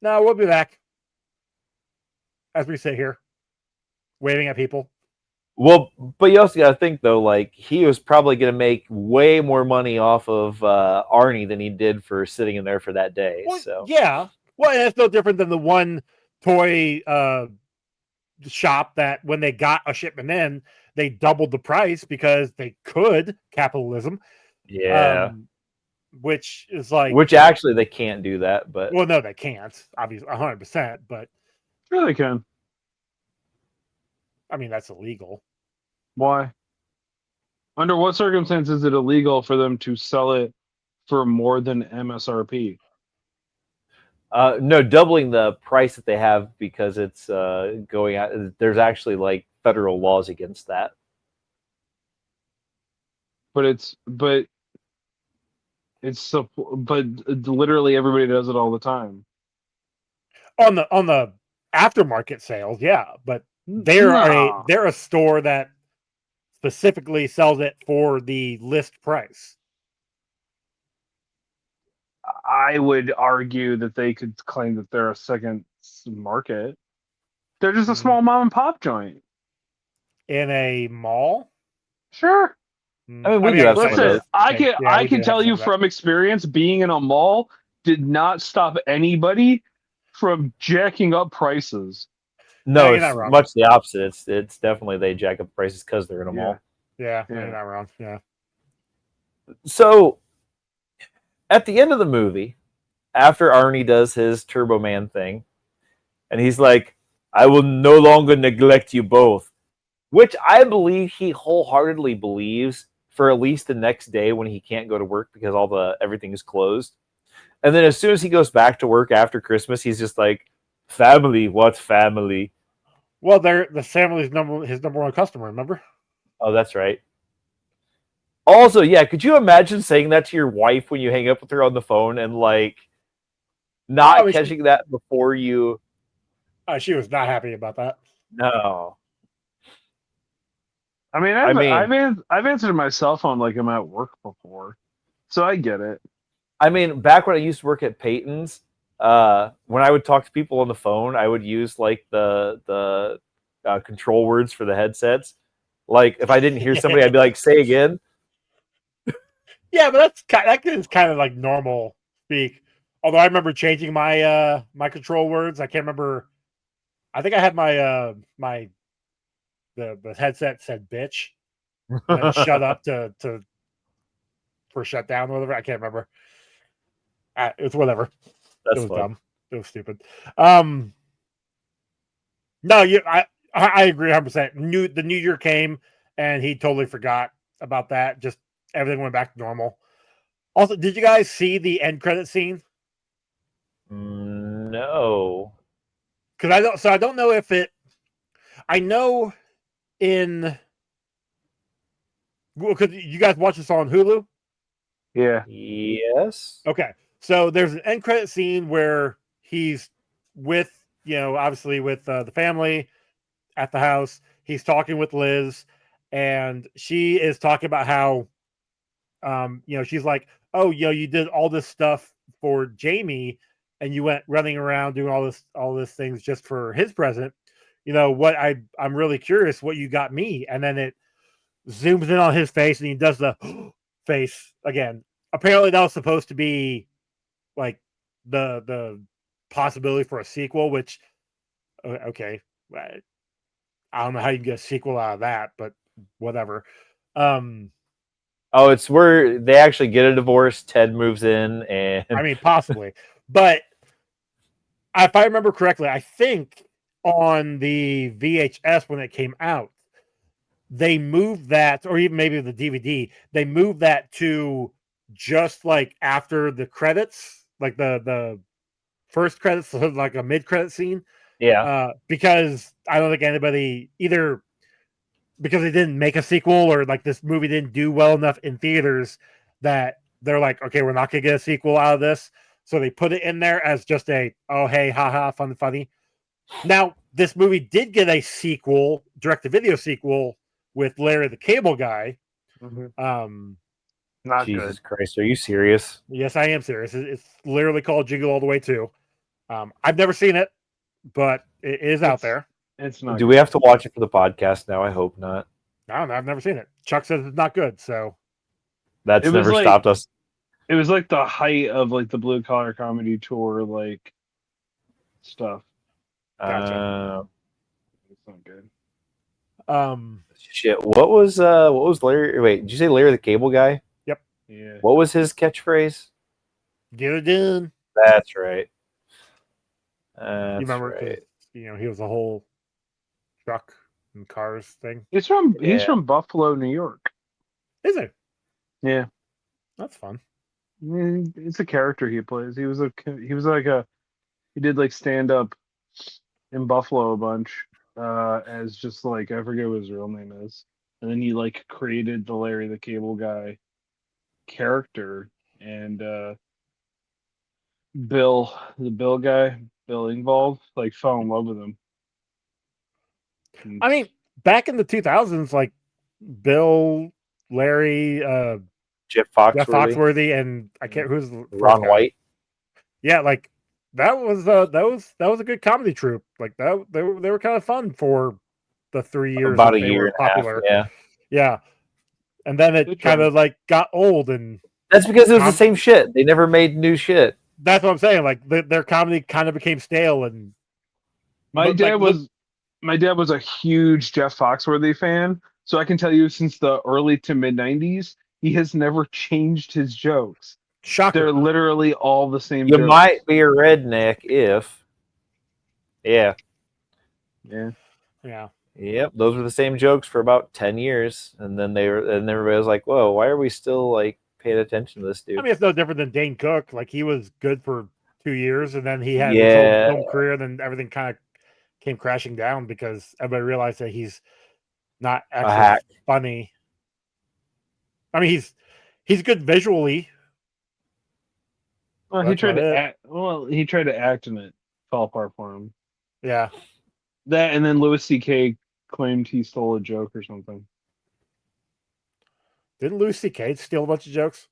No, we'll be back as we sit here waving at people. Well, but you also got to think though, like he was probably going to make way more money off of Arnie than he did for sitting in there for that day. Well, so yeah, well, it's no different than the one toy shop that when they got a shipment in, they doubled the price because they could. Capitalism. Yeah. Which is like, which actually they can't do that, but well, no, they can't. Obviously, 100%. But sure they can. I mean, that's illegal. Why? Under what circumstances is it illegal for them to sell it for more than MSRP? No, doubling the price that they have because it's going out. There's actually like federal laws against that. But literally everybody does it all the time. On the aftermarket sales, yeah, but they're a store that specifically sells it for the list price. I would argue that they could claim that they're a second market. They're just a small mom and pop joint in a mall. Sure. I mean, we do have some of those. I can tell you from experience, being in a mall did not stop anybody from jacking up prices. No, it's much the opposite. It's definitely they jack up prices because they're in a mall. Yeah, you're not wrong. Yeah. So, at the end of the movie, after Arnie does his Turbo Man thing, and he's like, "I will no longer neglect you both," which I believe he wholeheartedly believes for at least the next day when he can't go to work because everything is closed. And then as soon as he goes back to work after Christmas, he's just like, "Family, what family?" Well, they're the family's his number one customer. Remember? Oh, that's right. Also, yeah, could you imagine saying that to your wife when you hang up with her on the phone and like not catching that before you? She was not happy about that. No. I mean, I've answered my cell phone like I'm at work before, so I get it. I mean, back when I used to work at Peyton's, when I would talk to people on the phone, I would use like the control words for the headsets. Like if I didn't hear somebody, I'd be like, "Say again." Yeah, but that is kind of like normal speak. Although I remember changing my my control words. I can't remember. I think I had my the headset said "bitch" and then "shut up" to for shut down or whatever. I can't remember. It was whatever. That's it was fun. dumb. It was stupid. No, I agree 100%. The new year came and he totally forgot about that. Just everything went back to normal. Also, did you guys see the end credit scene? No. Because I don't know if it. I know in. Because you guys watch this on Hulu. Yeah. Yes. Okay, so there's an end credit scene where he's with, obviously with the family at the house. He's talking with Liz, and she is talking about how, she's like, "Oh, you did all this stuff for Jamie, and you went running around doing all this things just for his present. What I'm really curious what you got me." And then it zooms in on his face, and he does the face again. Apparently, that was supposed to be like the possibility for a sequel, which okay, I don't know how you can get a sequel out of that, but whatever. Oh, it's where they actually get a divorce. Ted moves in, and I mean, possibly, but if I remember correctly, I think on the VHS when it came out, they moved that, or even maybe the DVD, they moved that to just like after the credits, like the first credits, so like a mid credit scene. yeah, Because I don't think anybody either because they didn't make a sequel or like this movie didn't do well enough in theaters that they're like, okay, we're not gonna get a sequel out of this. So they put it in there as just a oh hey, haha, fun funny. Now, this movie did get a sequel, direct to video sequel with Larry the Cable Guy. Mm-hmm. Not Jesus good. Christ, are you serious? Yes, I am serious. It's literally called Jingle All the Way 2. I've never seen it, but it is out there. It's not. Do we have to watch it for the podcast now? I hope not. I don't know. I've never seen it. Chuck says it's not good, so That's never stopped us. It was like the height of like the Blue Collar Comedy Tour, like stuff. Gotcha. It's not good. Shit. What was Larry? Wait, did you say Larry the Cable Guy? Yep. Yeah. What was his catchphrase? Get it done. That's right. You remember because he was a whole truck and cars thing. He's from Buffalo, New York. Is it? Yeah. That's fun. It's a character he plays. He did like stand up in Buffalo a bunch, as just like I forget what his real name is. And then he like created the Larry the Cable Guy character, and Bill Engvall, like fell in love with him. I mean, back in the 2000s, like Bill, Larry, Jeff Foxworthy, and I can't who's Ron White. Yeah, like that was a good comedy troupe. Like that they were kind of fun for the 3 years About that a they year were and a half, popular. Yeah. And then it kind of like got old, and that's because it was the same shit. They never made new shit. That's what I'm saying. Like their comedy kind of became stale, and my dad was a huge Jeff Foxworthy fan, so I can tell you since the early to mid '90s, he has never changed his jokes. Shocker! They're literally all the same. You jokes. might be a redneck if, yeah. Yep, those were the same jokes for about 10 years, and then everybody was like, "Whoa, why are we still like paying attention to this dude?" I mean, it's no different than Dane Cook. Like he was good for 2 years, and then he had his whole film career, and then everything kind of came crashing down because everybody realized that he's not actually funny. I mean, he's good visually. Well, he That's tried about to it. act. Well, he tried to act, and it fell apart for him. Yeah. That, and then Louis C.K. claimed he stole a joke or something. Didn't Louis C.K. steal a bunch of jokes?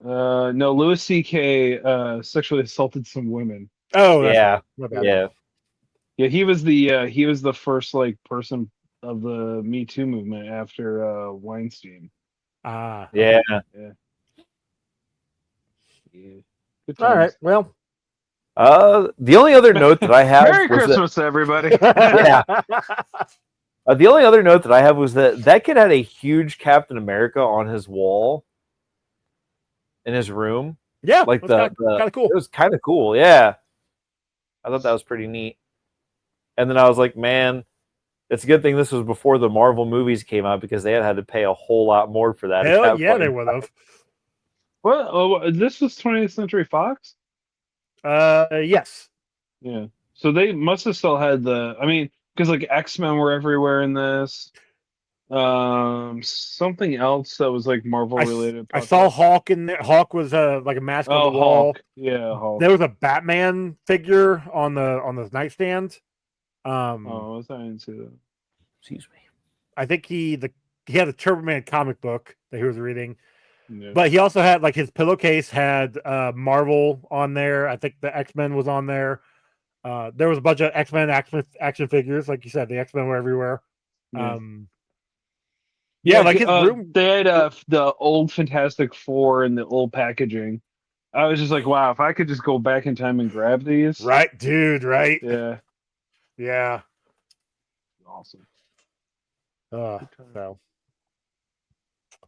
No, Louis C.K. Sexually assaulted some women. Oh, that's Yeah. right. My bad. Yeah. Yeah, he was the first like person of the Me Too movement after Weinstein. Ah. Yeah. Yeah. Good All right. times. Well. The only other note that I have Merry was Christmas, everybody. Yeah. The only other note that I have was that kid had a huge Captain America on his wall in his room. Yeah. Like That's kind of cool. It was kind of cool. Yeah. I thought that was pretty neat. And then I was like, man, it's a good thing this was before the Marvel movies came out because they had to pay a whole lot more for that. Hell yeah, they would have. What? Oh, this was 20th Century Fox? Yes. Yeah. So they must have still had I mean, because like X-Men were everywhere in this. Something else that was like Marvel related. I saw Hulk in there. Hulk was like a mask on the wall. Hulk. Yeah, Hulk. There was a Batman figure on the nightstand. I didn't see that. Excuse me. I think he had a Turboman comic book that he was reading, Yeah. but he also had like his pillowcase had Marvel on there. I think the X-Men was on there. There was a bunch of X-Men action figures, like you said. The X-Men were everywhere. Yeah. Yeah, like his room. They had the old Fantastic Four in the old packaging. I was just like, wow, if I could just go back in time and grab these. Right, dude, right? Yeah. Yeah. Awesome. So.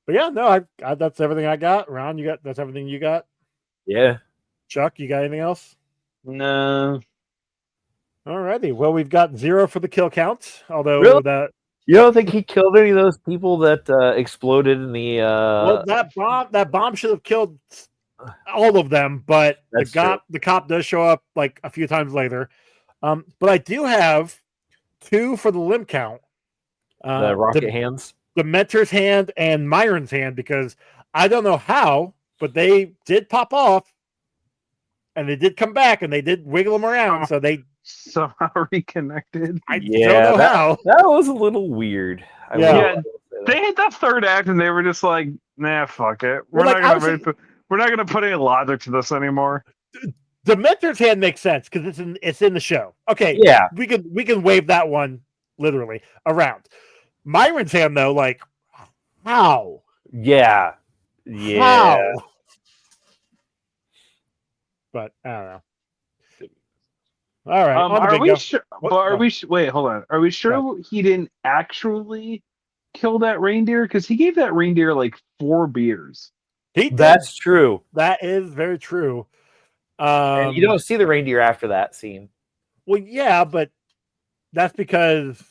But yeah, no, I that's everything I got. Ron, that's everything you got? Yeah. Chuck, you got anything else? No. Alrighty. Well, we've got 0 for the kill count. Although Really? You don't think he killed any of those people that exploded in the? Well, that bomb should have killed all of them, but the cop does show up like a few times later. But I do have 2 for the limb count. The rocket hands, the Mentor's hand, and Myron's hand, because I don't know how, but they did pop off, and they did come back, and they did wiggle them around, so they somehow reconnected. I don't know how. That was a little weird. Yeah, they hit that third act, and they were just like, "Nah, fuck it. We're not gonna put any logic to this anymore." The Mentor's hand makes sense because it's in the show. Okay, yeah, we can wave that one literally around. Myron's hand, though, like how? Yeah. How? But I don't know. All right. Are we sure? But are we? Wait, hold on. Are we sure he didn't actually kill that reindeer? Because he gave that reindeer like 4 beers. That's true. That is very true. And you don't see the reindeer after that scene. Well, yeah, but that's because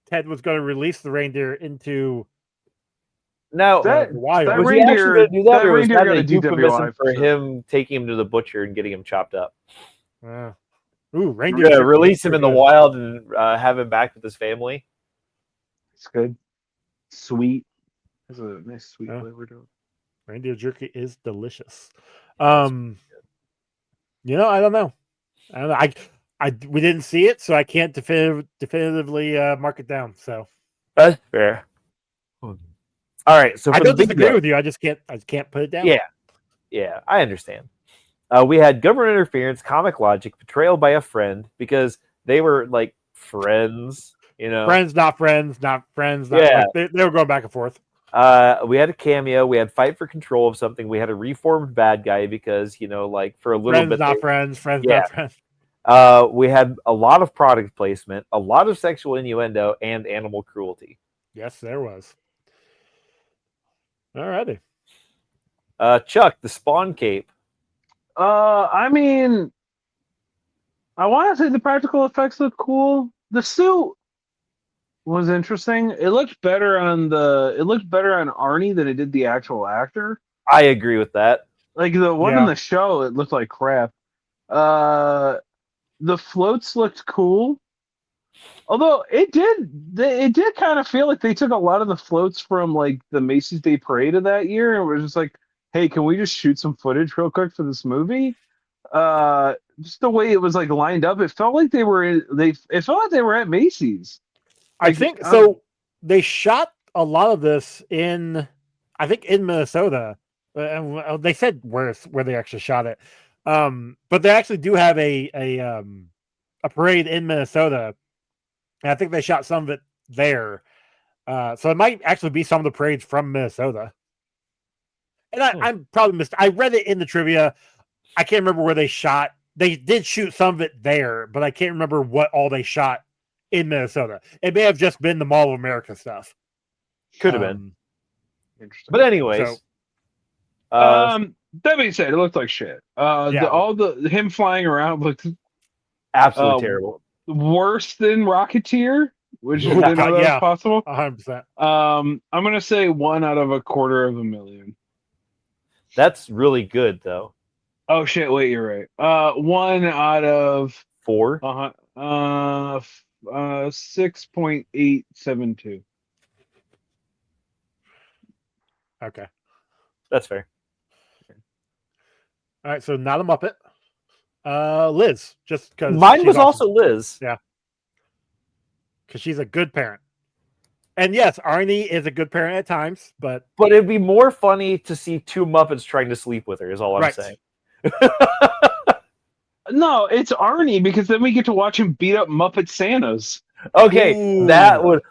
Ted was going to release the reindeer into. No, that was reindeer he actually going to do that, that or was reindeer that got a a euphemism DWI for him taking him to the butcher and getting him chopped up? Reindeer. Yeah, release him in the wild and have him back with his family. It's good. Sweet. There's a nice sweet flavor to it. Reindeer jerky is delicious. I don't know. We didn't see it, so I can't definitively mark it down. So that's fair. All right, so I don't disagree with you. I just can't put it down. Yeah, I understand. We had government interference, comic logic, betrayal by a friend, because they were like friends, friends, not friends, not friends. Yeah, like they were going back and forth. We had a cameo. We had fight for control of something. We had a reformed bad guy because like for a little bit, not friends, not friends. We had a lot of product placement, a lot of sexual innuendo, and animal cruelty. Yes, there was. Alrighty. Chuck, the Spawn cape. I mean, I want to say the practical effects look cool. The suit was interesting. It looked better on Arnie than it did the actual actor. I agree with that. Like the one in the show, it looked like crap. The floats looked cool. Although it did kind of feel like they took a lot of the floats from like the Macy's Day Parade of that year, and was just like, "Hey, can we just shoot some footage real quick for this movie?" Just the way it was like lined up, it felt like it felt like they were at Macy's. I think so. They shot a lot of this I think in Minnesota. They said where they actually shot it, but they actually do have a parade in Minnesota, and I think they shot some of it there. So it might actually be some of the parades from Minnesota. And I'm probably missed. I read it in the trivia. I can't remember where they shot. They did shoot some of it there, but I can't remember what all they shot in Minnesota. It may have just been the Mall of America stuff. Could have been. Interesting. But anyways. That being said, it looked like shit. Him flying around looked absolutely terrible. Worse than Rocketeer, which I didn't know that was possible. 100%. I'm gonna say 1 out of 250,000. That's really good, though. Oh shit! Wait, you're right. 1 out of 4. 6.872. Okay, that's fair. All right, so not a Muppet. Liz, just because mine was also Liz. Yeah, because she's a good parent. And yes, Arnie is a good parent at times, but it'd be more funny to see 2 Muppets trying to sleep with her. Is all I'm saying. No, it's Arnie, because then we get to watch him beat up Muppet Santas. Okay, Ooh. that would.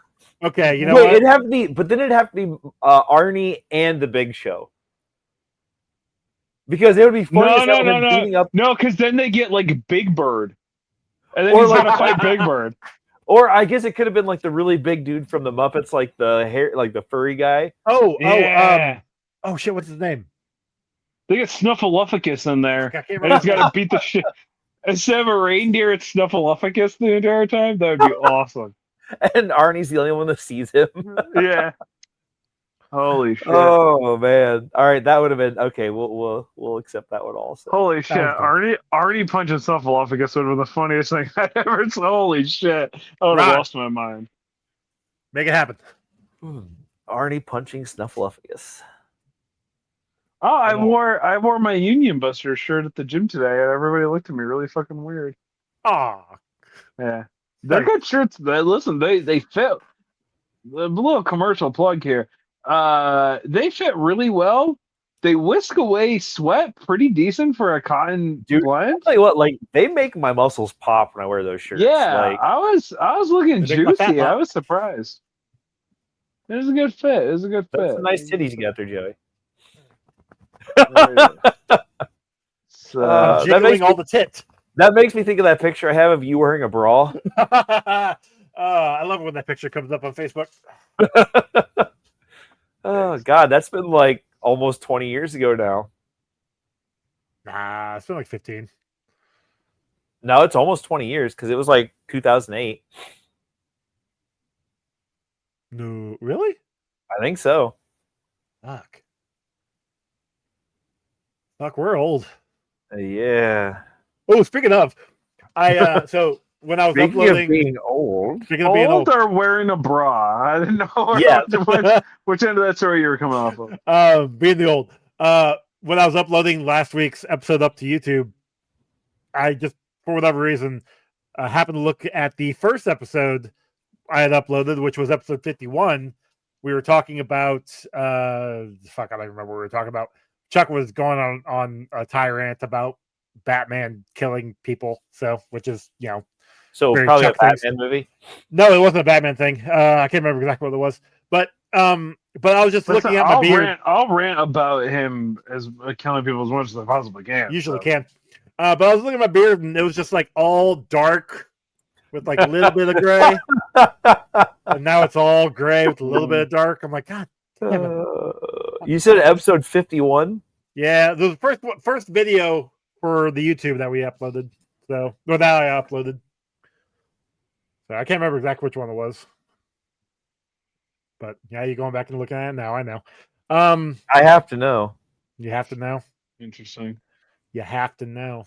Okay, you know what? It'd have to be, but then it'd have to be Arnie and the Big Show. Because it would be funny beating up. No, because then they get like Big Bird, and then he's gonna fight Big Bird. Or I guess it could have been like the really big dude from the Muppets, like the hair, like the furry guy. Oh shit! What's his name? They get Snuffleupagus in there, and he's got to beat the shit. Instead of a reindeer, it's Snuffleupagus the entire time. That would be awesome. And Arnie's the only one that sees him. Yeah. Holy shit! Oh man! All right, that would have been okay. We'll accept that one also. Holy shit! Arnie punching Snuffleupagus would have been the funniest thing I ever. Holy shit! I would have lost my mind. Make it happen. Arnie punching Snuffleupagus. Oh, I wore my Union Buster shirt at the gym today, and everybody looked at me really fucking weird. Oh, yeah, they're good shirts. Listen, they fit. A little commercial plug here. They fit really well. They whisk away sweat pretty decent for a cotton blend. I'll tell you what, like they make my muscles pop when I wear those shirts. Yeah, like, I was looking juicy. I was surprised. It was a good fit. That's some nice titties you got there, Joey. jiggling all the tit. That makes me think of that picture I have of you wearing a bra. I love it when that picture comes up on Facebook. Oh God, that's been like almost 20 years ago now. Nah, it's been like 15. No, it's almost 20 years because it was like 2008. No, really? I think so. Fuck, we're old. Yeah. Oh, speaking of, so when I was uploading, of being old, old or wearing a bra. I didn't know which end of that story you were coming off of. Being the old. When I was uploading last week's episode up to YouTube, I just, for whatever reason, happened to look at the first episode I had uploaded, which was episode 51. We were talking about I don't remember what we were talking about. Chuck was going on a tirade about Batman killing people, which is, so probably a Batman movie. No, it wasn't a Batman thing. I can't remember exactly what it was, but I was just looking at my beard. I'll rant about him as killing people as much as I possibly can. Usually can, but I was looking at my beard and it was just like all dark with like a little bit of gray, and now it's all gray with a little bit of dark. I'm like, God damn it. You said episode 51? Yeah, the first video for the YouTube that we uploaded. That I uploaded. So I can't remember exactly which one it was. But yeah, you're going back and looking at it now. I know. I have to know. You have to know. Interesting. You have to know.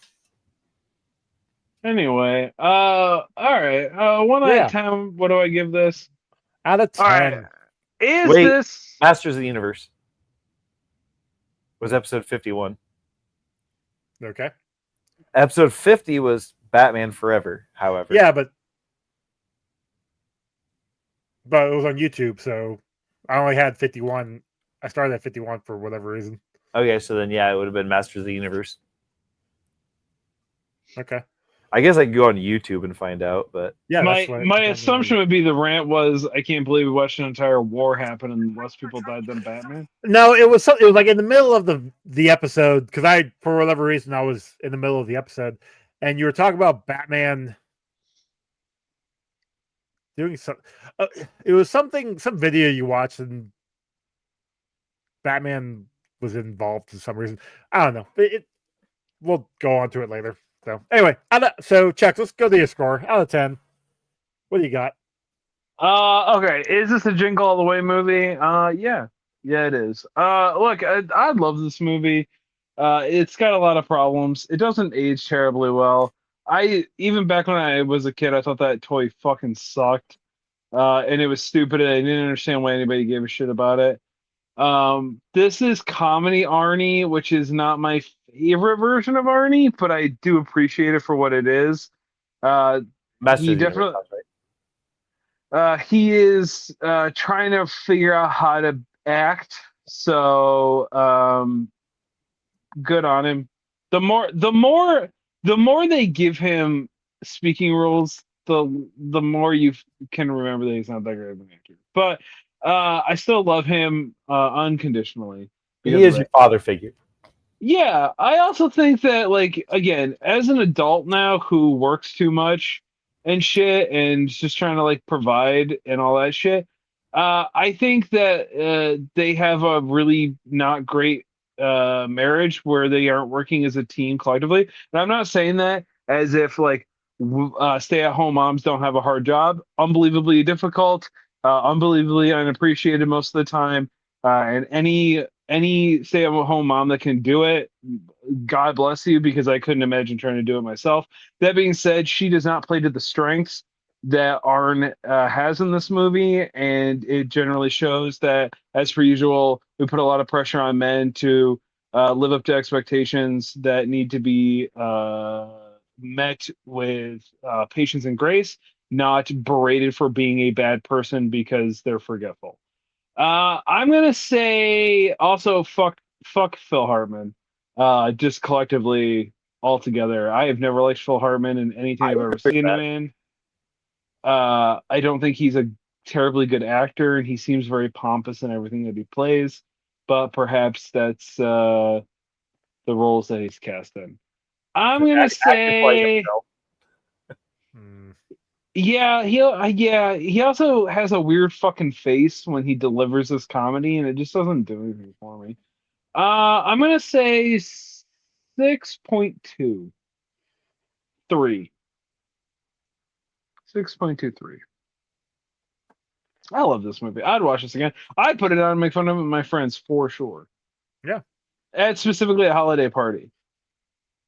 Anyway, all right. One out Yeah. of 10. What do I give this? Out of All right. 10. Is Wait. this? Masters of the Universe was episode 51. Okay. Episode 50 was Batman Forever, however. Yeah, but it was on YouTube, so I only had 51. I started at 51 for whatever reason. Okay, so then yeah, it would have been Masters of the Universe. Okay. I guess I could go on YouTube and find out, but Yeah, that's what My assumption would be the rant was I can't believe we watched an entire war happen and less people died than Batman. No, it was like in the middle of the episode because I, for whatever reason, I was in the middle of the episode, and you were talking about Batman doing some. It was some video you watched, and Batman was involved for some reason. I don't know. We'll go on to it later. So anyway, so Chuck, let's go to your score out of 10. What do you got? Okay. Is this a Jingle All the Way movie? Yeah, it is. Look, I love this movie. It's got a lot of problems. It doesn't age terribly well. Even back when I was a kid, I thought that toy fucking sucked. And it was stupid, and I didn't understand why anybody gave a shit about it. This is comedy Arnie, which is not my favorite version of Arnie, but I do appreciate it for what it is. Masters He of the Universe, definitely right? he is trying to figure out how to act. So good on him. The more they give him speaking roles, the more you can remember that he's not that great of an actor. But I still love him unconditionally. He is your father figure. Yeah, I also think that, like, again, as an adult now who works too much and shit and just trying to like provide and all that shit, I think that they have a really not great marriage where they aren't working as a team collectively. And I'm not saying that as if like stay-at-home moms don't have a hard job. Unbelievably difficult, unbelievably unappreciated most of the time, and any stay-at-home mom that can do it, God bless you, because I couldn't imagine trying to do it myself. That being said, she does not play to the strengths that Arn has in this movie, and it generally shows that, as per usual, we put a lot of pressure on men to live up to expectations that need to be met with patience and grace, not berated for being a bad person because they're forgetful. I'm gonna say also fuck Phil Hartman. Just collectively altogether. I have never liked Phil Hartman in anything I I've ever agree with seen him that. in. I don't think he's a terribly good actor, and he seems very pompous in everything that he plays. But perhaps that's the roles that he's cast in. I'm gonna Actor play say. himself. Hmm. Yeah, he also has a weird fucking face when he delivers his comedy, and it just doesn't do anything for me. I'm gonna say 6.23. 6.23. I love this movie. I'd watch this again. I'd put it on and make fun of it with my friends for sure. Yeah. At specifically a holiday party.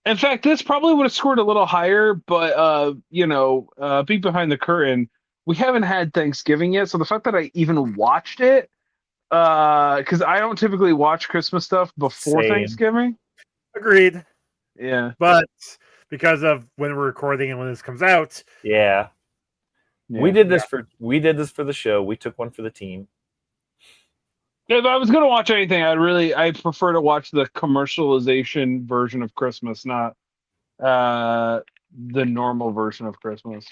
In fact, this probably would have scored a little higher, but peek behind the curtain, we haven't had Thanksgiving yet, so the fact that I even watched it, because I don't typically watch Christmas stuff before Same. Thanksgiving. Agreed. Yeah. But because of when we're recording and when this comes out, Yeah. Yeah. We did this for the show. We took one for the team. If I was gonna watch anything, I prefer to watch the commercialization version of Christmas, not the normal version of Christmas.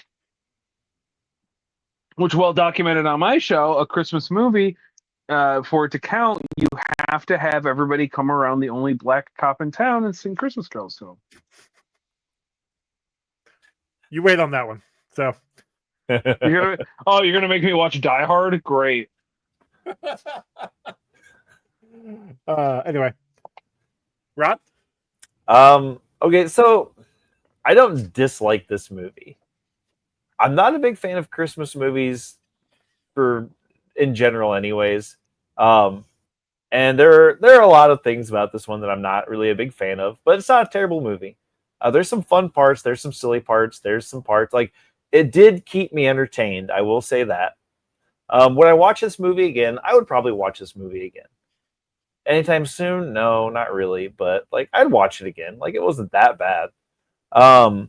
Which, well documented on my show, a Christmas movie, for it to count, you have to have everybody come around the only black cop in town and sing Christmas carols to him. you wait on that one. So You're gonna make me watch Die Hard? Great. anyway, Rod? Okay, so I don't dislike this movie. I'm not a big fan of Christmas movies in general anyways. And there are a lot of things about this one that I'm not really a big fan of, but it's not a terrible movie. There's some fun parts. There's some silly parts. There's some parts like it did keep me entertained. I will say that. Would I watch this movie again? I would probably watch this movie again. Anytime soon? No, not really. But like, I'd watch it again. Like, it wasn't that bad. I'm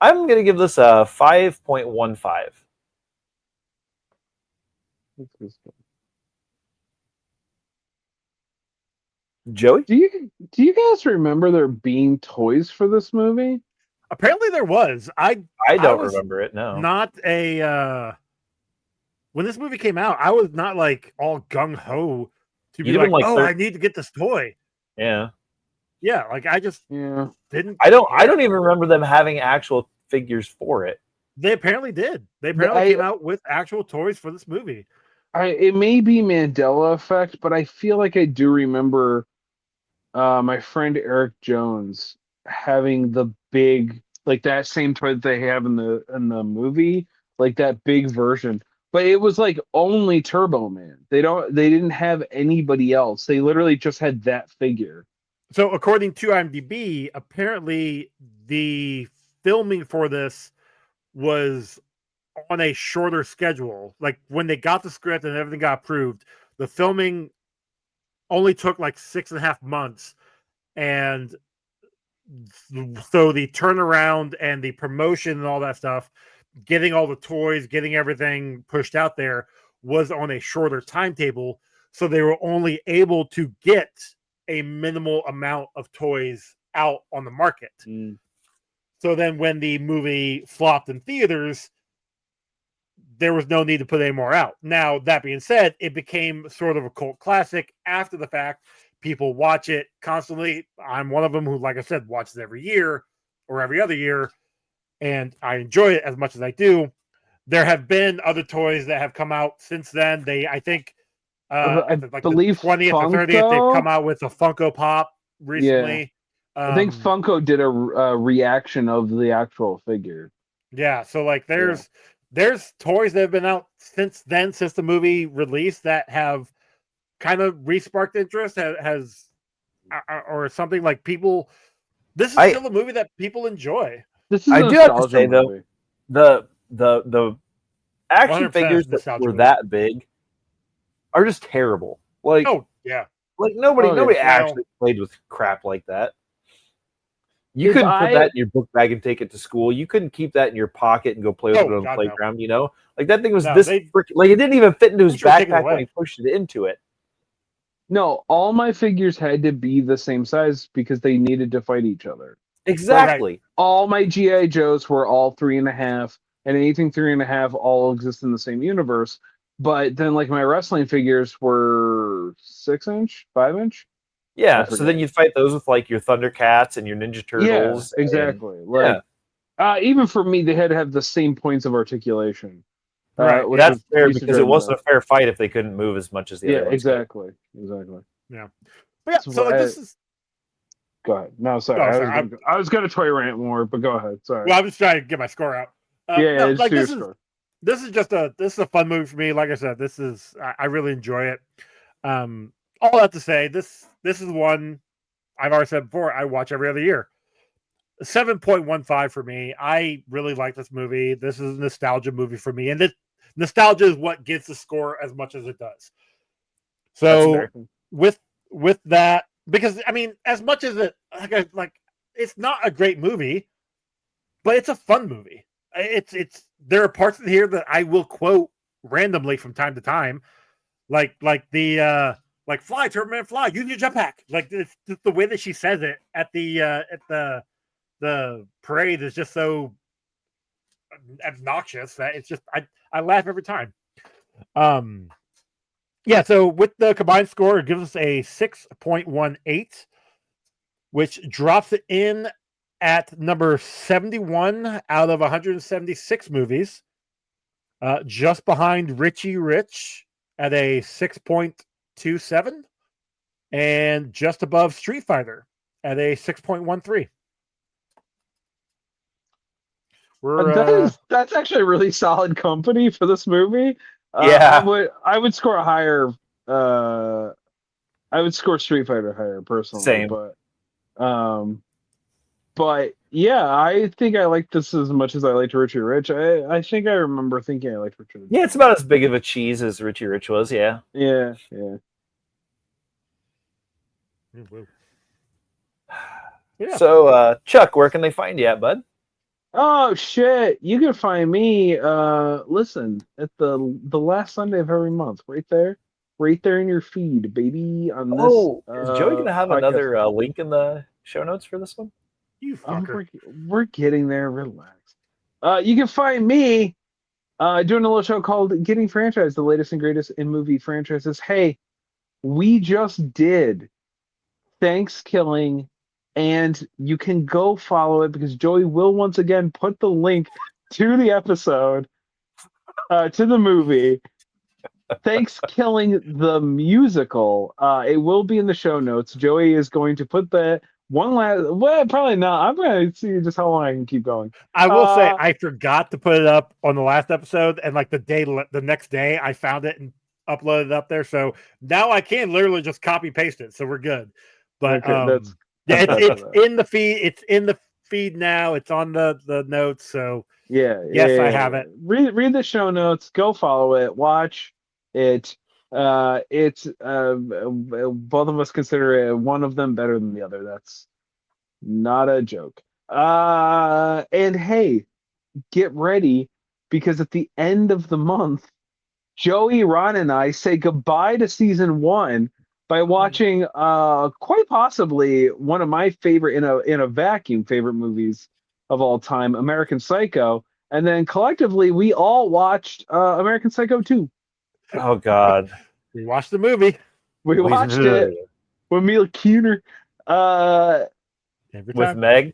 gonna give this a 5.15. Joey, do you guys remember there being toys for this movie? Apparently, there was. I don't was remember it. No, not a. When this movie came out, I was not like all gung ho to be like, oh, I need to get this toy. Yeah. Yeah, like I just didn't. I don't even remember them having actual figures for it. They apparently did. They apparently came out with actual toys for this movie. It may be Mandela effect, but I feel like I do remember my friend Eric Jones having the big, like that same toy that they have in the movie, like that big version. But it was like only Turbo Man. They didn't have anybody else. They literally just had that figure. So according to IMDb, apparently the filming for this was on a shorter schedule. Like when they got the script and everything got approved, the filming only took like 6.5 months. And so the turnaround and the promotion and all that stuff, getting all the toys, getting everything pushed out there was on a shorter timetable. So they were only able to get a minimal amount of toys out on the market. So then when the movie flopped in theaters, there was no need to put any more out. Now, that being said, it became sort of a cult classic after the fact. People watch it constantly. I'm one of them who, like I said, watches every year or every other year, and I enjoy it as much as I do. There have been other toys that have come out since then. I think I like believe the 20th or 30th, they've come out with a Funko Pop recently. Yeah. I think Funko did a reaction of the actual figure. Yeah, so like there's toys that have been out since then, since the movie release, that have kind of re-sparked interest, has or something like people. This is still a movie that people enjoy. This is I do have to say movie. Though the action figures that were that big are just terrible. Like, oh yeah, like nobody actually played with crap like that. You couldn't put that in your book bag and take it to school. You couldn't keep that in your pocket and go play with it on the playground. No. You know, like that thing was like it didn't even fit into his backpack when he pushed it into it. No, all my figures had to be the same size because they needed to fight each other. Exactly. Like, all my GI Joes were all 3.5, and anything 3.5 all exist in the same universe. But then, like, my wrestling figures were 6-inch, 5-inch. Yeah, so then you'd fight those with like your Thundercats and your Ninja Turtles. Yeah, exactly. Even for me, they had to have the same points of articulation. Right, that's fair because it wasn't a fair fight if they couldn't move as much as the other ones. Exactly. Yeah, but yeah. So like this is. Go ahead. No, sorry. I was going to toy rant more, but go ahead. Sorry. Well, I'm just trying to get my score out. Like this is just a fun movie for me. Like I said, I really enjoy it. All that to say, this is one I've already said before. I watch every other year. 7.15 for me. I really like this movie. This is a nostalgia movie for me, and this nostalgia is what gets the score as much as it does. So with that, because I mean, as much as it like it's not a great movie, but it's a fun movie. It's there are parts in here that I will quote randomly from time to time, like the like fly, Turbo Man, fly, use your jetpack. Like it's just the way that she says it at the parade is just so obnoxious that it's just I laugh every time. Yeah, so with the combined score, it gives us a 6.18, which drops it in at number 71 out of 176 movies, just behind Richie Rich at a 6.27, and just above Street Fighter at a 6.13. That's actually a really solid company for this movie. I would score higher. I would score Street Fighter higher personally. Same. But But yeah, I think I like this as much as I liked Richie Rich. I think I remember thinking I liked Richie Rich. Yeah, it's about as big of a cheese as Richie Rich was. Yeah. Yeah. Yeah. So, Chuck, where can they find you at, bud? Oh shit! You can find me. Listen at the last Sunday of every month, right there in your feed, baby. On this Oh, is Joey going to have podcast. another link in the show notes for this one? You fucker. We're getting there. Relax. You can find me doing a little show called Getting Franchised, the latest and greatest in movie franchises. Hey, we just did Thanksgiving, and you can go follow it because Joey will once again put the link to the episode, to the movie. Thanksgiving the musical. It will be in the show notes. Joey is going to put the one last. Well, probably not. I'm going to see just how long I can keep going. I will say I forgot to put it up on the last episode, and like the next day, I found it and uploaded it up there. So now I can literally just copy paste it. So we're good. But Okay, it's in the feed. It's in the feed now. It's on the notes. So yes, I have it. Read the show notes. Go follow it. Watch it. It's both of us consider one of them better than the other. That's not a joke. And hey, get ready because at the end of the month, Joey, Ron, and I say goodbye to season 1 by watching quite possibly one of my favorite in a vacuum favorite movies of all time, American Psycho. And then collectively we all watched American Psycho 2. Oh God. We watched the movie. We watched it with Mila Kunis. With Meg.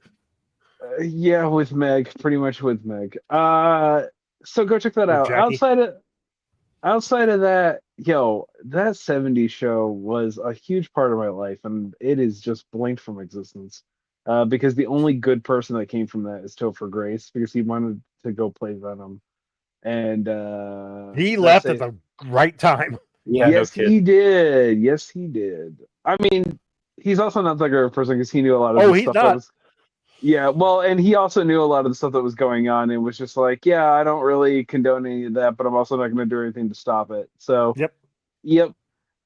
Yeah, with Meg, pretty much with Meg. So go check that out. Jackie. Outside of that, that 70s show was a huge part of my life, and it is just blinked from existence. Because the only good person that came from that is Topher Grace, because he wanted to go play Venom. And he left at the right time. Yeah, yes, he did. Yes, he did. I mean, he's also not that great of a person because he knew a lot of the stuff that was. Yeah, well, and he also knew a lot of the stuff that was going on and was just like, yeah, I don't really condone any of that, but I'm also not going to do anything to stop it. So, yep.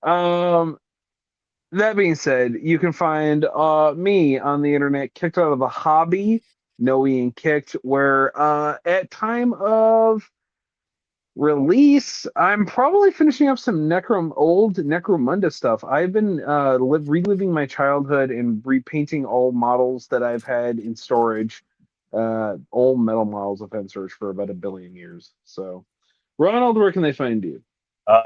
That being said, you can find me on the internet, Kicked Out of the Hobby, No Being Kicked, where at time of release, I'm probably finishing up some old Necromunda stuff. I've been reliving my childhood and repainting all models that I've had in storage. Old metal models I've had in storage for about 1 billion years. So, Ronald, where can they find you?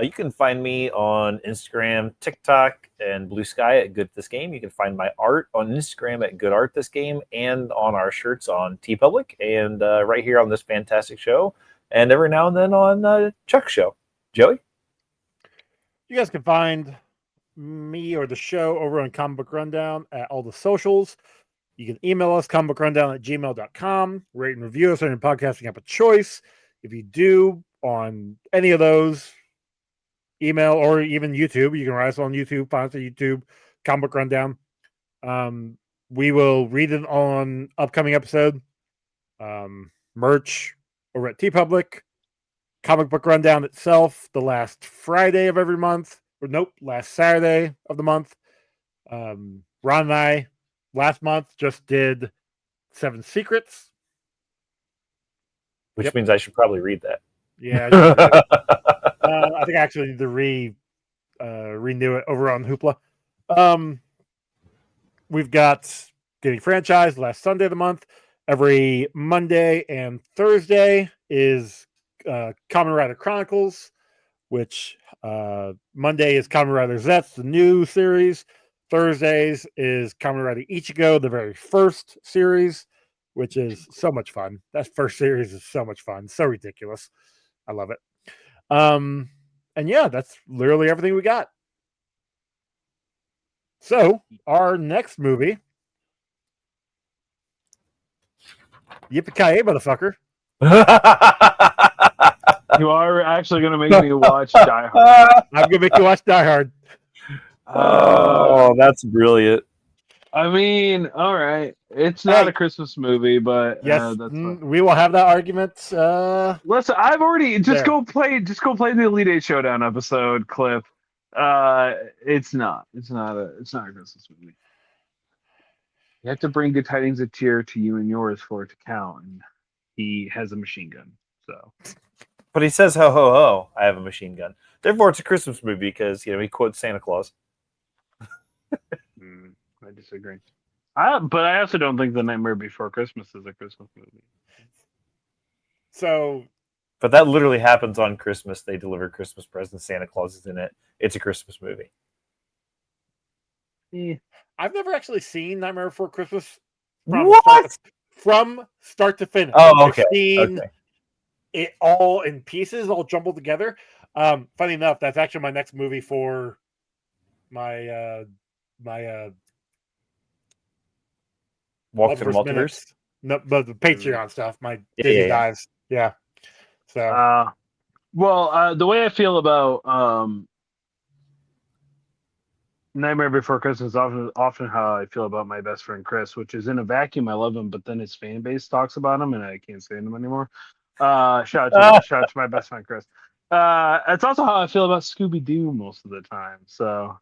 You can find me on Instagram, TikTok, and Blue Sky at Good This Game. You can find my art on Instagram at Good Art This Game, and on our shirts on TeePublic, and right here on this fantastic show, and every now and then on Chuck's show. Joey? You guys can find me or the show over on Comic Book Rundown at all the socials. You can email us, comicbookrundown@gmail.com. Rate and review us on your podcasting app of choice. If you do on any of those, email or even YouTube, you can write us on YouTube, find us on YouTube, Comic Book Rundown. We will read it on upcoming episode. Merch over at TeePublic. Comic Book Rundown itself, the last Friday of every month. Last Saturday of the month. Ron and I last month just did 7 Secrets. Which means I should probably read that. Yeah. I think I actually need to renew it over on Hoopla. We've got Getting Franchised last Sunday of the month. Every Monday and Thursday is Kamen Rider Chronicles, which Monday is Kamen Rider Zets, the new series. Thursdays is Kamen Rider Ichigo, the very first series, which is so much fun. That first series is so much fun. So ridiculous. I love it. And yeah, that's literally everything we got. So our next movie, Yippee-ki-yay, motherfucker. You are actually going to make me watch Die Hard. I'm going to make you watch Die Hard. Oh, that's brilliant. I mean, all right. It's not a Christmas movie, but yes, that's fine. we will have that argument. Listen, I've already There. go play the Elite Eight Showdown episode clip. It's not a Christmas movie. You have to bring Good Tidings of Cheer to you and yours for it to count. And he has a machine gun, so. But he says, "Ho ho ho! I have a machine gun." Therefore, it's a Christmas movie because he quotes Santa Claus. I disagree. But I also don't think The Nightmare Before Christmas is a Christmas movie. So, but that literally happens on Christmas. They deliver Christmas presents. Santa Claus is in it. It's a Christmas movie. Yeah. I've never actually seen Nightmare Before Christmas from start to finish. Oh, okay. I've seen it all in pieces, all jumbled together. Funny enough, that's actually my next movie for my Walk to the Multiverse. No, but the Patreon stuff, my Disney dives. Yeah. So the way I feel about Nightmare Before Christmas is often how I feel about my best friend Chris, which is in a vacuum. I love him, but then his fan base talks about him, and I can't stand him anymore. Shout out to my best friend Chris. It's also how I feel about Scooby Doo most of the time. So